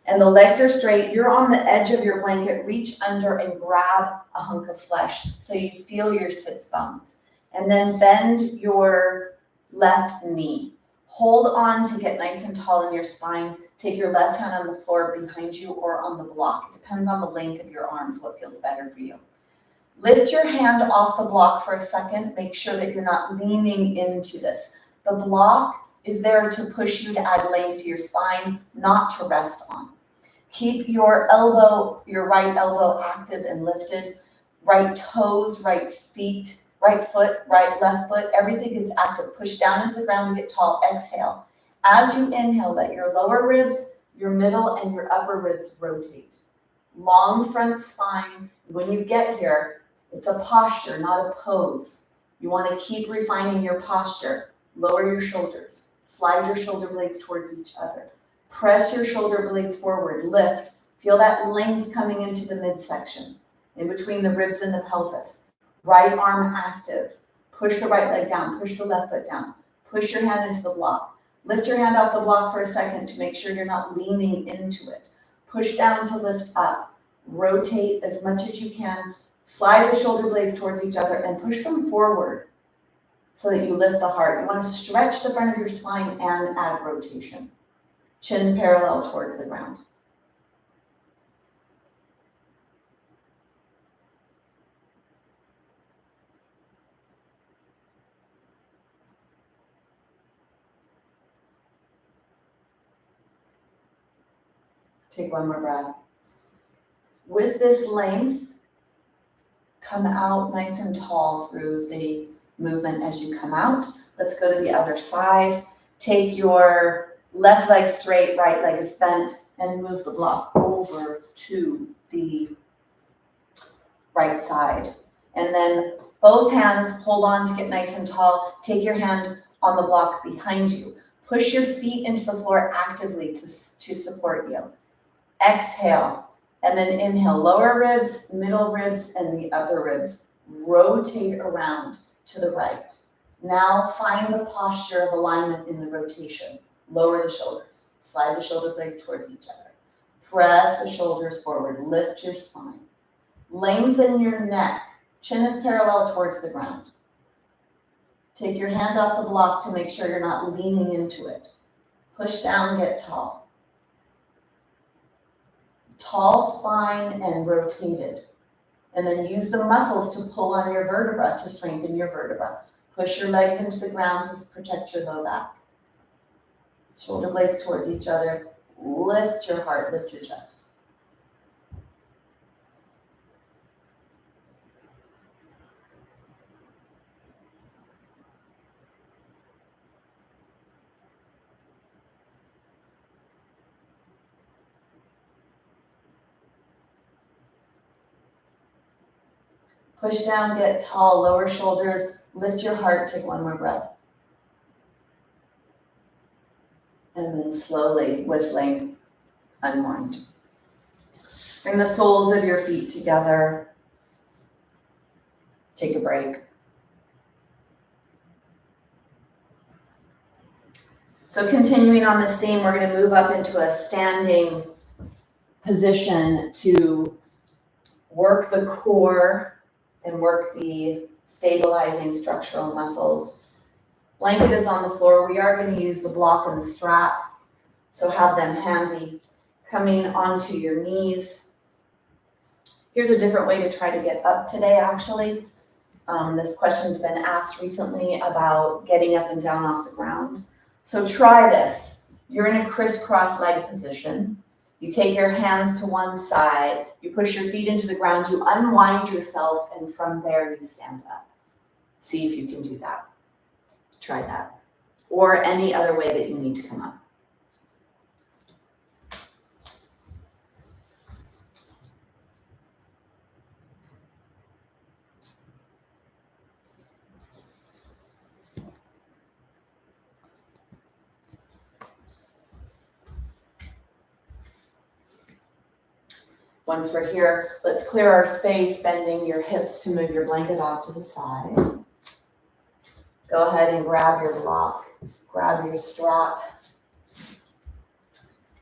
And the legs are straight. You're on the edge of your blanket. Reach under and grab a hunk of flesh so you feel your sits bones. And then bend your left knee. Hold on to get nice and tall in your spine. Take your left hand on the floor behind you or on the block. It depends on the length of your arms, what feels better for you. Lift your hand off the block for a second. Make sure that you're not leaning into this. The block is there to push you to add length to your spine, not to rest on. Keep your elbow, your right elbow active and lifted. Right toes, right feet, right foot, right left foot. Everything is active. Push down into the ground and get tall. Exhale. As you inhale, let your lower ribs, your middle, and your upper ribs rotate. Long front spine. When you get here, it's a posture, not a pose. You want to keep refining your posture. Lower your shoulders. Slide your shoulder blades towards each other. Press your shoulder blades forward. Lift. Feel that length coming into the midsection, in between the ribs and the pelvis. Right arm active. Push the right leg down. Push the left foot down. Push your hand into the block. Lift your hand off the block for a second to make sure you're not leaning into it. Push down to lift up. Rotate as much as you can. Slide the shoulder blades towards each other and push them forward so that you lift the heart. You want to stretch the front of your spine and add rotation. Chin parallel towards the ground. Take one more breath. With this length, come out nice and tall through the movement as you come out. Let's go to the other side. Take your left leg straight, right leg is bent, and move the block over to the right side. And then both hands hold on to get nice and tall. Take your hand on the block behind you. Push your feet into the floor actively to support you. Exhale, and then inhale, lower ribs, middle ribs, and the upper ribs. Rotate around to the right. Now find the posture of alignment in the rotation. Lower the shoulders. Slide the shoulder blades towards each other. Press the shoulders forward. Lift your spine. Lengthen your neck. Chin is parallel towards the ground. Take your hand off the block to make sure you're not leaning into it. Push down, get tall. Tall spine and rotated. And then use the muscles to pull on your vertebra to strengthen your vertebra. Push your legs into the ground to protect your low back. Shoulder blades towards each other. Lift your heart, lift your chest. Push down, get tall, lower shoulders, lift your heart, take one more breath. And then slowly, with length, unwind. Bring the soles of your feet together. Take a break. So continuing on this theme, we're going to move up into a standing position to work the core and work the stabilizing structural muscles. Blanket is on the floor. We are going to use the block and the strap, so have them handy. Coming onto your knees. Here's a different way to try to get up today, actually. This question's been asked recently about getting up and down off the ground. So try this. You're in a crisscross leg position. You take your hands to one side, you push your feet into the ground, you unwind yourself, and from there you stand up. See if you can do that. Try that. Or any other way that you need to come up. Once we're here, let's clear our space, bending your hips to move your blanket off to the side. Go ahead and grab your block, grab your strap.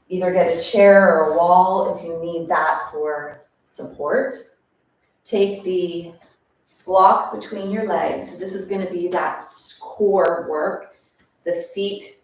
Either get a chair or a wall if you need that for support. Take the block between your legs. This is going to be that core work. The feet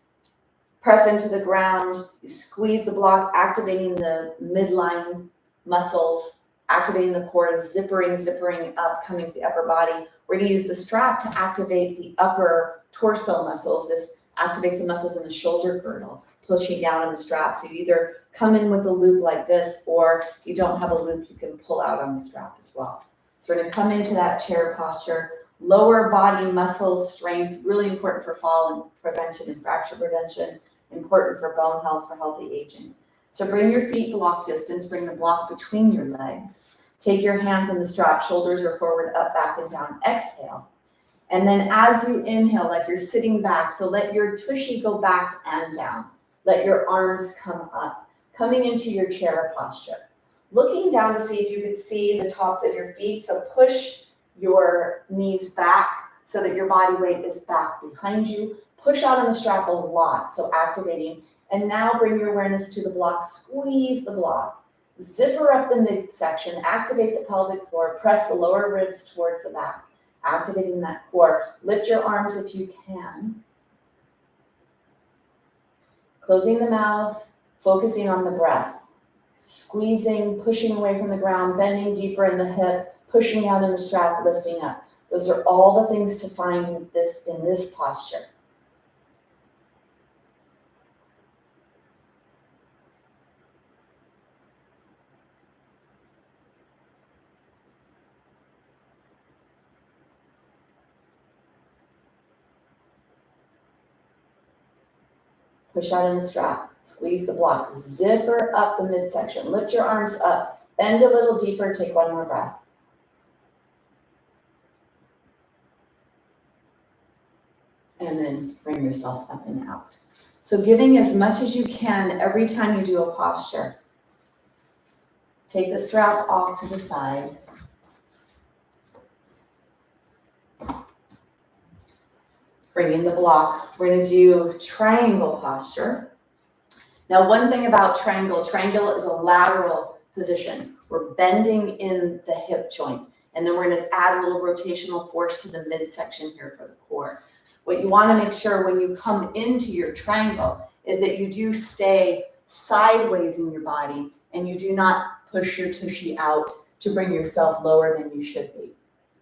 press into the ground. You squeeze the block, activating the midline muscles, activating the core, zippering up, coming to the upper body. We're going to use the strap to activate the upper torso muscles. This activates the muscles in the shoulder girdle, pushing down in the strap. So you either come in with a loop like this, or if you don't have a loop, you can pull out on the strap as well. So we're going to come into that chair posture. Lower body muscle strength, really important for fall and prevention and fracture prevention, important for bone health, for healthy aging. So bring your feet block distance, bring the block between your legs. Take your hands in the strap, shoulders are forward, up, back, and down. Exhale. And then as you inhale, like you're sitting back, so let your tushy go back and down. Let your arms come up, coming into your chair posture. Looking down to see if you could see the tops of your feet. So push your knees back so that your body weight is back behind you. Push out on the strap a lot, so activating. And now bring your awareness to the block, squeeze the block, zipper up the midsection, activate the pelvic floor, press the lower ribs towards the back, activating that core. Lift your arms if you can. Closing the mouth, focusing on the breath, squeezing, pushing away from the ground, bending deeper in the hip, pushing out in the strap, lifting up. Those are all the things to find in this posture. Push out in the strap, squeeze the block, zipper up the midsection, lift your arms up, bend a little deeper, take one more breath. And then bring yourself up and out. So giving as much as you can every time you do a posture. Take the strap off to the side. Bring in the block. We're going to do triangle posture. Now, one thing about triangle is a lateral position. We're bending in the hip joint, and then we're going to add a little rotational force to the midsection here for the core. What you want to make sure when you come into your triangle is that you do stay sideways in your body and you do not push your tushy out to bring yourself lower than you should be.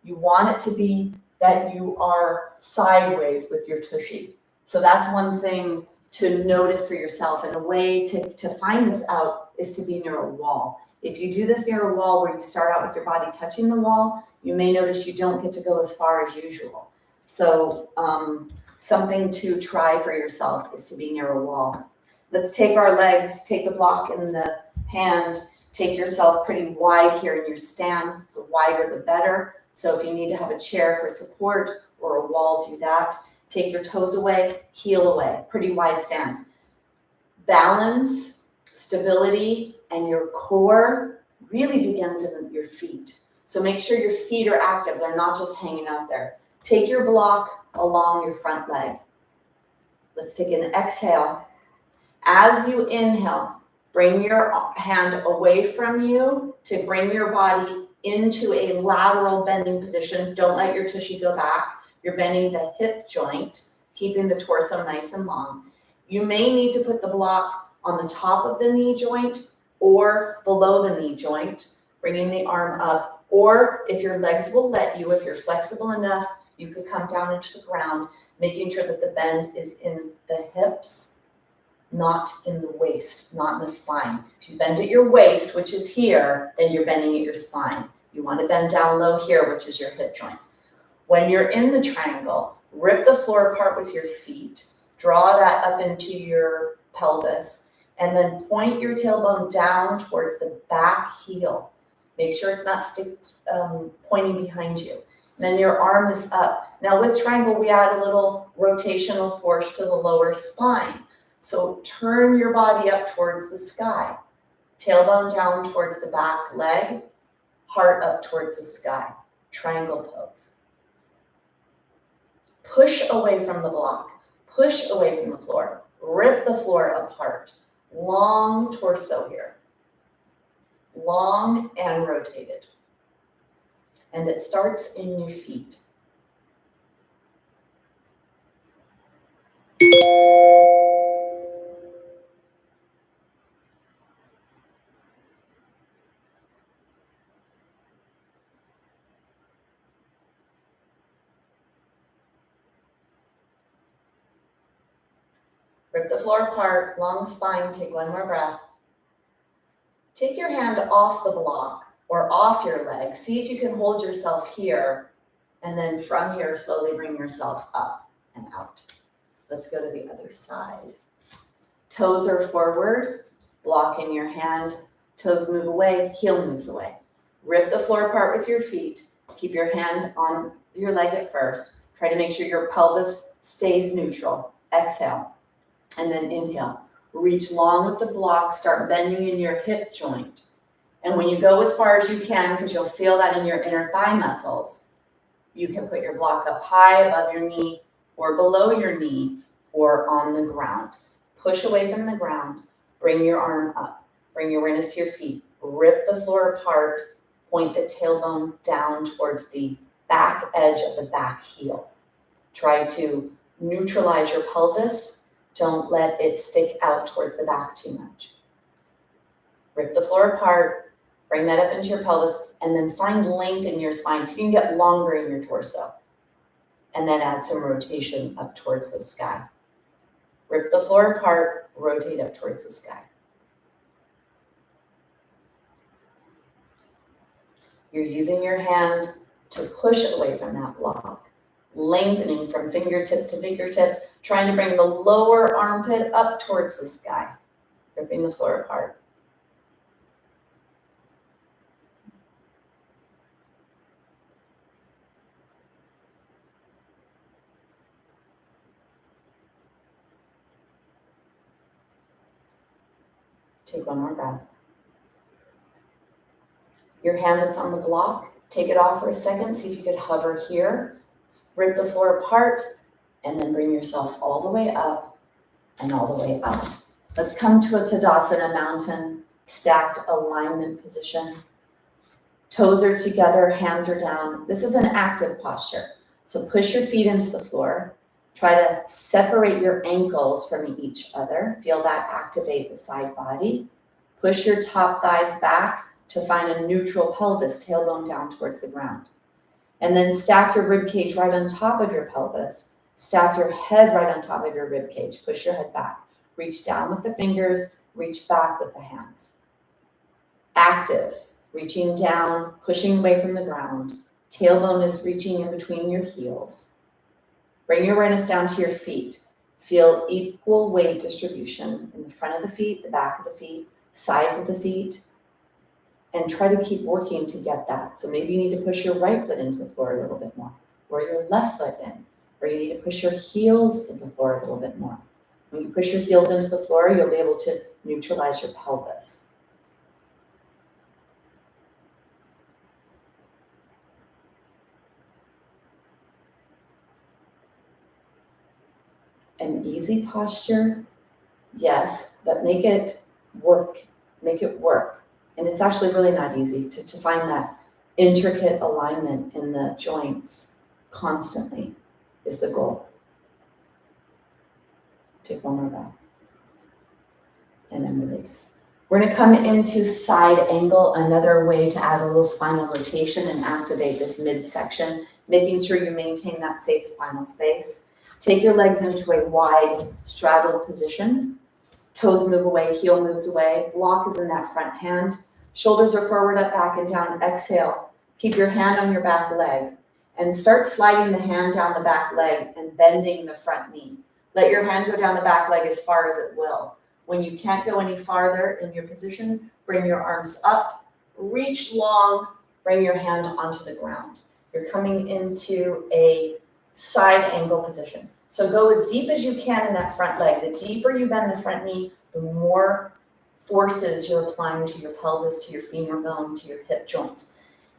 You want it to be that you are sideways with your tushy. So that's one thing to notice for yourself, and a way to find this out is to be near a wall. If you do this near a wall where you start out with your body touching the wall, you may notice you don't get to go as far as usual. So something to try for yourself is to be near a wall. Let's take our legs, take the block in the hand, take yourself pretty wide here in your stance. The wider the better. So if you need to have a chair for support or a wall, do that. Take your toes away, heel away, pretty wide stance. Balance, stability, and your core really begins in your feet. So make sure your feet are active. They're not just hanging out there. Take your block along your front leg. Let's take an exhale. As you inhale, bring your hand away from you to bring your body into a lateral bending position. Don't let your tushy go back. You're bending the hip joint, keeping the torso nice and long. You may need to put the block on the top of the knee joint or below the knee joint, bringing the arm up. Or if your legs will let you, if you're flexible enough, you could come down into the ground, making sure that the bend is in the hips, not in the waist, not in the spine. If you bend at your waist, which is here, then you're bending at your spine. You want to bend down low here, which is your hip joint. When you're in the triangle, rip the floor apart with your feet, draw that up into your pelvis, and then point your tailbone down towards the back heel. Make sure it's not pointing behind you. And then your arm is up. Now with triangle, we add a little rotational force to the lower spine. So turn your body up towards the sky. Tailbone down towards the back leg, heart up towards the sky. Triangle pose. Push away from the block. Push away from the floor. Rip the floor apart. Long torso here. Long and rotated. And it starts in your feet. Rip the floor apart, long spine, take one more breath. Take your hand off the block or off your leg. See if you can hold yourself here, and then from here, slowly bring yourself up and out. Let's go to the other side. Toes are forward, block in your hand, toes move away, heel moves away. Rip the floor apart with your feet. Keep your hand on your leg at first. Try to make sure your pelvis stays neutral. Exhale. And then inhale. Reach long with the block, start bending in your hip joint. And when you go as far as you can, because you'll feel that in your inner thigh muscles, you can put your block up high above your knee or below your knee or on the ground. Push away from the ground, bring your arm up, bring your awareness to your feet, rip the floor apart, point the tailbone down towards the back edge of the back heel. Try to neutralize your pelvis. Don't let it stick out towards the back too much. Rip the floor apart, bring that up into your pelvis, and then find length in your spine so you can get longer in your torso. And then add some rotation up towards the sky. Rip the floor apart, rotate up towards the sky. You're using your hand to push away from that block. lengthening from fingertip to fingertip, trying to bring the lower armpit up towards the sky, ripping the floor apart. Take one more breath. Your hand that's on the block, take it off for a second. See if you could hover here. Rip the floor apart, and then bring yourself all the way up and all the way out. Let's come to a Tadasana, mountain, stacked alignment position. Toes are together, hands are down. This is an active posture. So push your feet into the floor. Try to separate your ankles from each other. Feel that activate the side body. Push your top thighs back to find a neutral pelvis, tailbone down towards the ground. And then stack your rib cage right on top of your pelvis. Stack your head right on top of your rib cage. Push your head back. Reach down with the fingers, reach back with the hands. Active, reaching down, pushing away from the ground. Tailbone is reaching in between your heels. Bring your awareness down to your feet. Feel equal weight distribution in the front of the feet, the back of the feet, sides of the feet, and try to keep working to get that. So maybe you need to push your right foot into the floor a little bit more, or your left foot in, or you need to push your heels into the floor a little bit more. When you push your heels into the floor, you'll be able to neutralize your pelvis. An easy posture, yes, but make it work. Make it work. And it's actually really not easy to find that intricate alignment in the joints constantly is the goal. Take one more breath. And then release. We're going to come into side angle, another way to add a little spinal rotation and activate this midsection, making sure you maintain that safe spinal space. Take your legs into a wide straddled position. Toes move away, heel moves away. Block is in that front hand. Shoulders are forward, up, back, and down. Exhale. Keep your hand on your back leg and start sliding the hand down the back leg and bending the front knee. Let your hand go down the back leg as far as it will. When you can't go any farther in your position, bring your arms up, reach long, bring your hand onto the ground. You're coming into a side angle position. So go as deep as you can in that front leg. The deeper you bend the front knee, the more forces you're applying to your pelvis, to your femur bone, to your hip joint.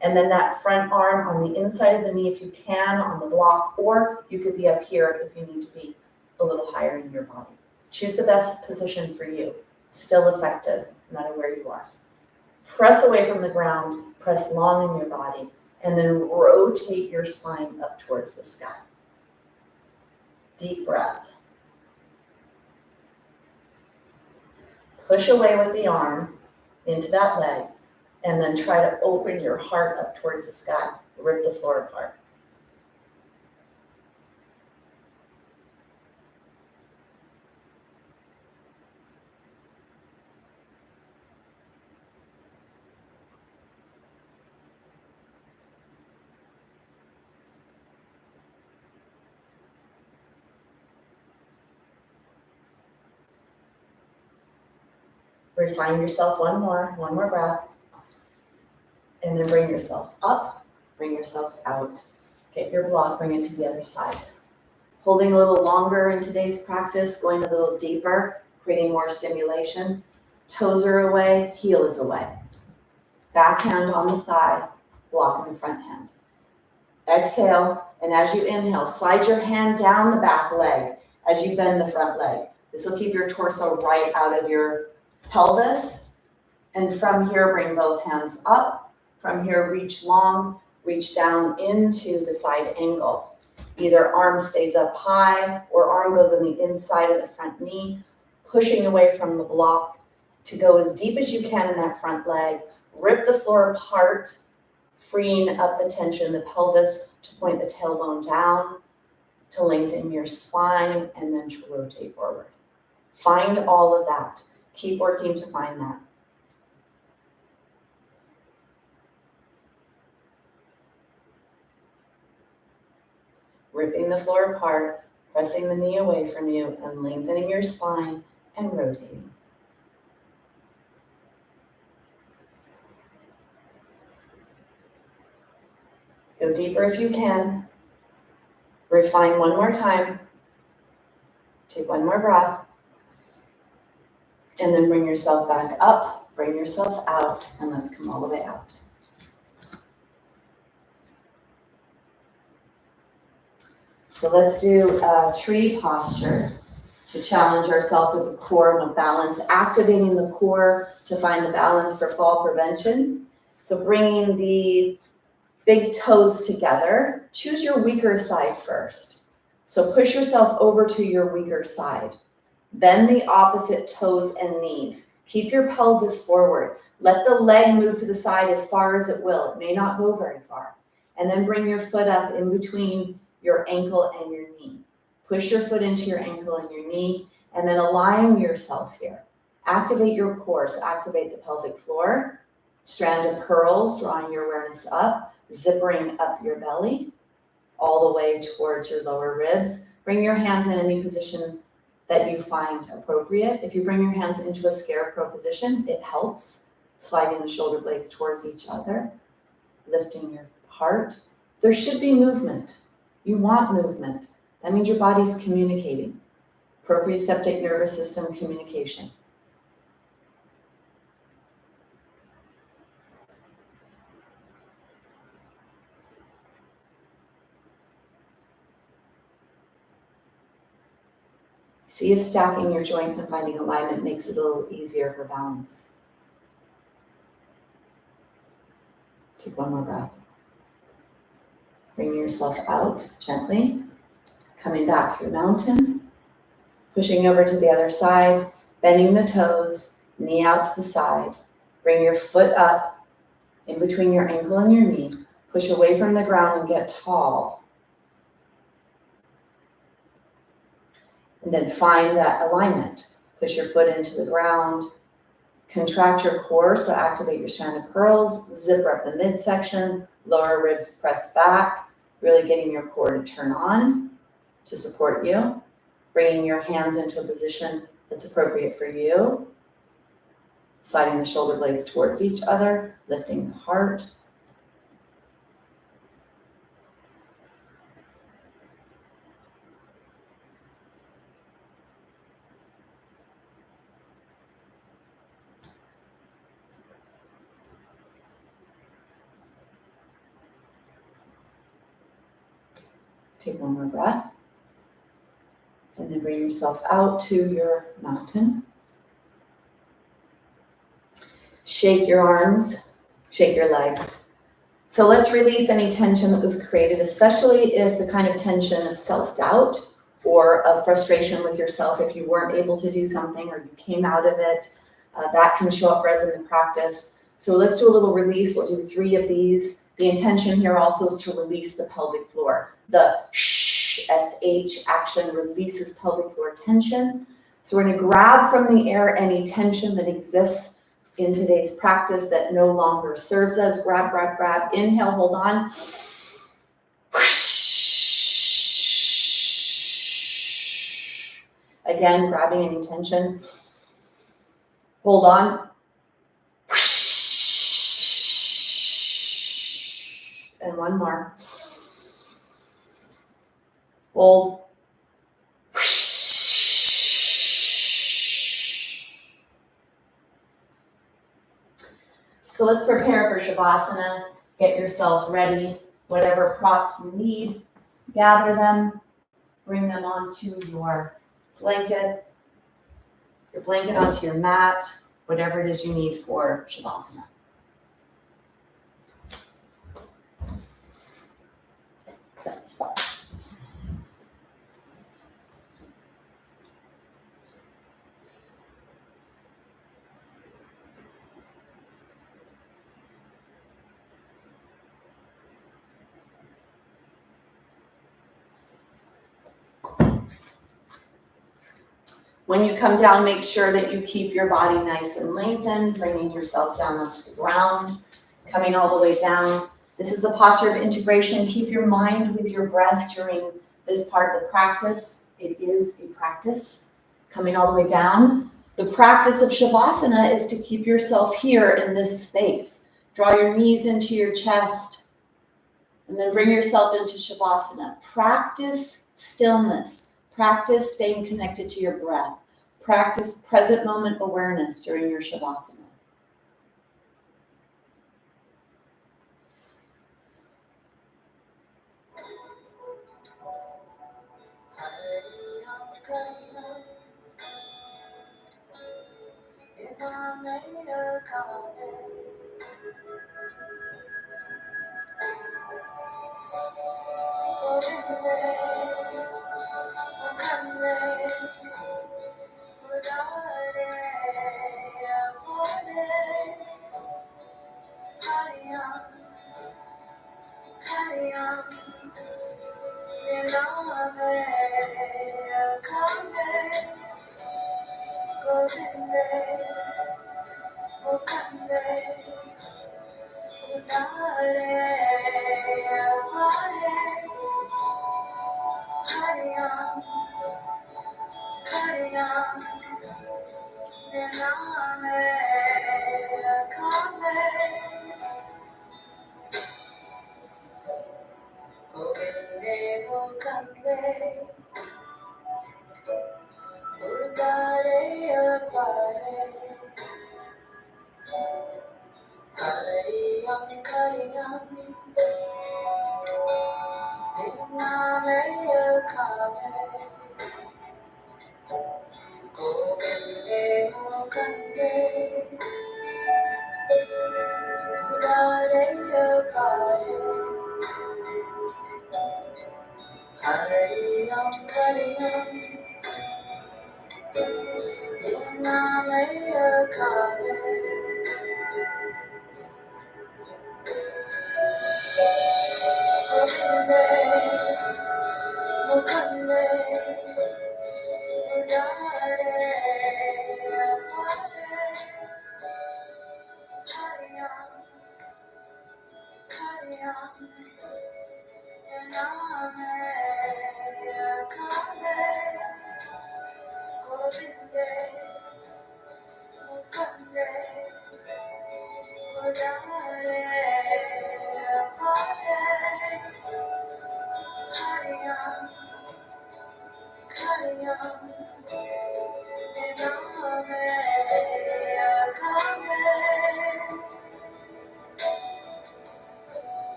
And then that front arm on the inside of the knee, if you can, on the block, or you could be up here if you need to be a little higher in your body. Choose the best position for you. Still effective, no matter where you are. Press away from the ground, press long in your body, and then rotate your spine up towards the sky. Deep breath. Push away with the arm into that leg, and then try to open your heart up towards the sky. Rip the floor apart. Refine yourself one more breath. And then bring yourself up, bring yourself out. Get your block, bring it to the other side. Holding a little longer in today's practice, going a little deeper, creating more stimulation. Toes are away, heel is away. Back hand on the thigh, block in the front hand. Exhale, and as you inhale, slide your hand down the back leg as you bend the front leg. This will keep your torso right out of your pelvis. And from here, bring both hands up. From here, reach long, reach down into the side angle. Either arm stays up high or arm goes on the inside of the front knee, pushing away from the block to go as deep as you can in that front leg. Rip the floor apart, freeing up the tension in the pelvis to point the tailbone down, to lengthen your spine, and then to rotate forward. Find all of that. Keep working to find that. ripping the floor apart, pressing the knee away from you, and lengthening your spine and rotating. Go deeper if you can. Refine one more time. Take one more breath. And then bring yourself back up, bring yourself out, and let's come all the way out. So let's do a tree posture to challenge ourselves with the core and with balance, activating the core to find the balance for fall prevention. So bringing the big toes together, choose your weaker side first. So push yourself over to your weaker side. Bend the opposite toes and knees. Keep your pelvis forward. Let the leg move to the side as far as it will. It may not go very far. And then bring your foot up in between your ankle and your knee. Push your foot into your ankle and your knee, and then align yourself here. Activate your core, so activate the pelvic floor. Strand of pearls, drawing your awareness up, zippering up your belly, all the way towards your lower ribs. Bring your hands in any position that you find appropriate. If you bring your hands into a scarecrow position, it helps. Sliding the shoulder blades towards each other, lifting your heart. There should be movement. You want movement. That means your body's communicating. Proprioceptive nervous system communication. See if stacking your joints and finding alignment makes it a little easier for balance. Take one more breath. Bring yourself out gently, coming back through mountain, pushing over to the other side, bending the toes, knee out to the side. Bring your foot up in between your ankle and your knee. Push away from the ground and get tall. And then find that alignment. Push your foot into the ground. Contract your core, so activate your strand of pearls. Zipper up the midsection. Lower ribs press back. Really getting your core to turn on to support you. Bringing your hands into a position that's appropriate for you. Sliding the shoulder blades towards each other. Lifting the heart. Take one more breath. And then bring yourself out to your mountain. Shake your arms, shake your legs. So let's release any tension that was created, especially if the kind of tension of self-doubt or of frustration with yourself, if you weren't able to do something or you came out of it, that can show up for us in the practice. So let's do a little release. We'll do 3 of these. The intention here also is to release the pelvic floor. The SH action releases pelvic floor tension. So we're going to grab from the air any tension that exists in today's practice that no longer serves us. Grab, grab, grab. Inhale, hold on. Again, grabbing any tension. Hold on. And one more. Hold. So let's prepare for Shavasana. Get yourself ready. Whatever props you need, gather them. Bring them onto your blanket onto your mat, whatever it is you need for Shavasana. When you come down, make sure that you keep your body nice and lengthened, bringing yourself down onto the ground, coming all the way down. This is a posture of integration. Keep your mind with your breath during is part of the practice. It is a practice. Coming all the way down. The practice of Shavasana is to keep yourself here in this space. Draw your knees into your chest and then bring yourself into Shavasana. Practice stillness. Practice staying connected to your breath. Practice present moment awareness during your Shavasana.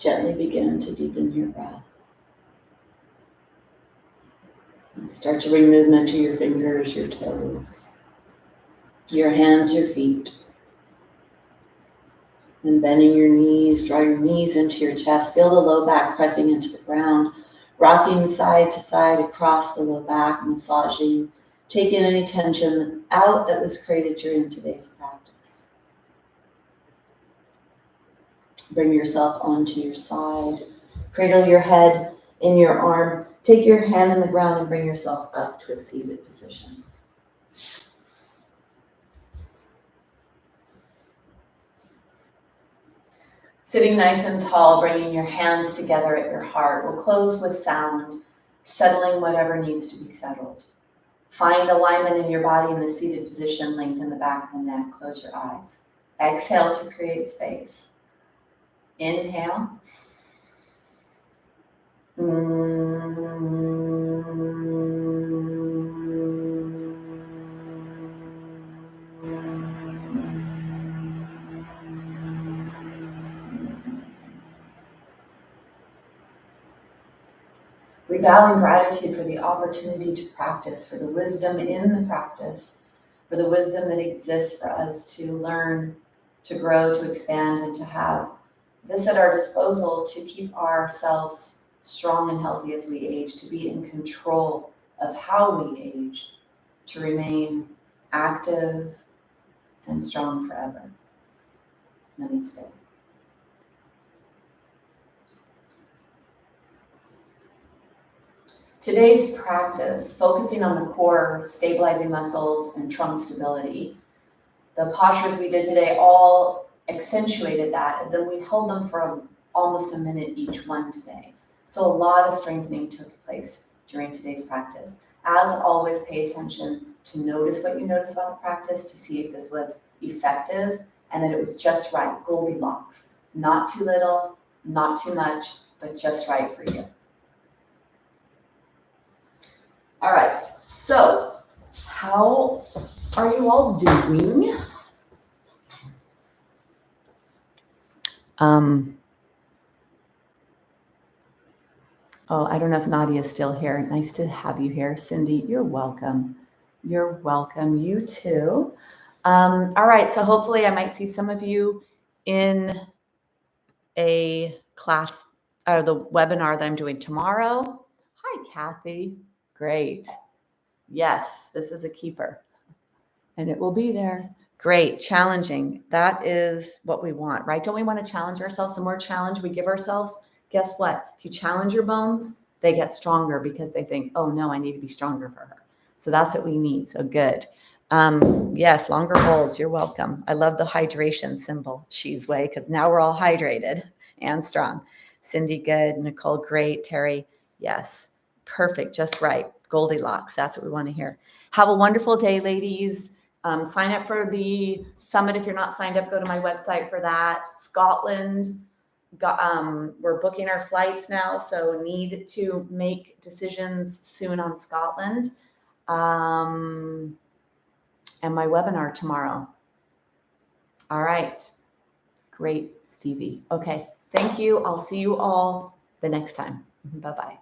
Gently begin to deepen your breath. Start to bring movement to your fingers, your toes, your hands, your feet. And bending your knees, draw your knees into your chest. Feel the low back pressing into the ground, rocking side to side across the low back, massaging, taking any tension out that was created during today's practice. Bring yourself onto your side. Cradle your head in your arm. Take your hand in the ground and bring yourself up to a seated position. Sitting nice and tall, bringing your hands together at your heart. We'll close with sound, settling whatever needs to be settled. Find alignment in your body in the seated position, lengthen the back of the neck, close your eyes. Exhale to create space. Inhale. We bow in gratitude for the opportunity to practice, for the wisdom in the practice, for the wisdom that exists for us to learn, to grow, to expand, and to have this at our disposal to keep ourselves strong and healthy as we age, to be in control of how we age, to remain active and strong forever. Namaste. Today's practice, focusing on the core, stabilizing muscles, and trunk stability, the postures we did today all accentuated that, and then we held them for almost a minute each one today. So a lot of strengthening took place during today's practice. As always, pay attention to notice what you notice about the practice to see if this was effective and that it was just right, Goldilocks. Not too little, not too much, but just right for you. All right, so how are you all doing? Oh, I don't know if Nadia's still here. Nice to have you here. Cindy, you're welcome. You're welcome. You too. All right, so hopefully I might see some of you in a class or the webinar that I'm doing tomorrow. Hi, Kathy. Great. Yes, this is a keeper. And it will be there. Great. Challenging. That is what we want, right? Don't we want to challenge ourselves? The more challenge we give ourselves, guess what? If you challenge your bones, they get stronger because they think, oh no, I need to be stronger for her. So that's what we need. So good. Yes, longer holds. You're welcome. I love the hydration symbol, she's way, because now we're all hydrated and strong. Cindy, good. Nicole, great. Terry, yes. Perfect. Just right. Goldilocks. That's what we want to hear. Have a wonderful day, ladies. Sign up for the summit. If you're not signed up, go to my website for that. Scotland, we're booking our flights now, so need to make decisions soon on Scotland. And my webinar tomorrow. All right. Great, Stevie. Okay. Thank you. I'll see you all the next time. Bye-bye.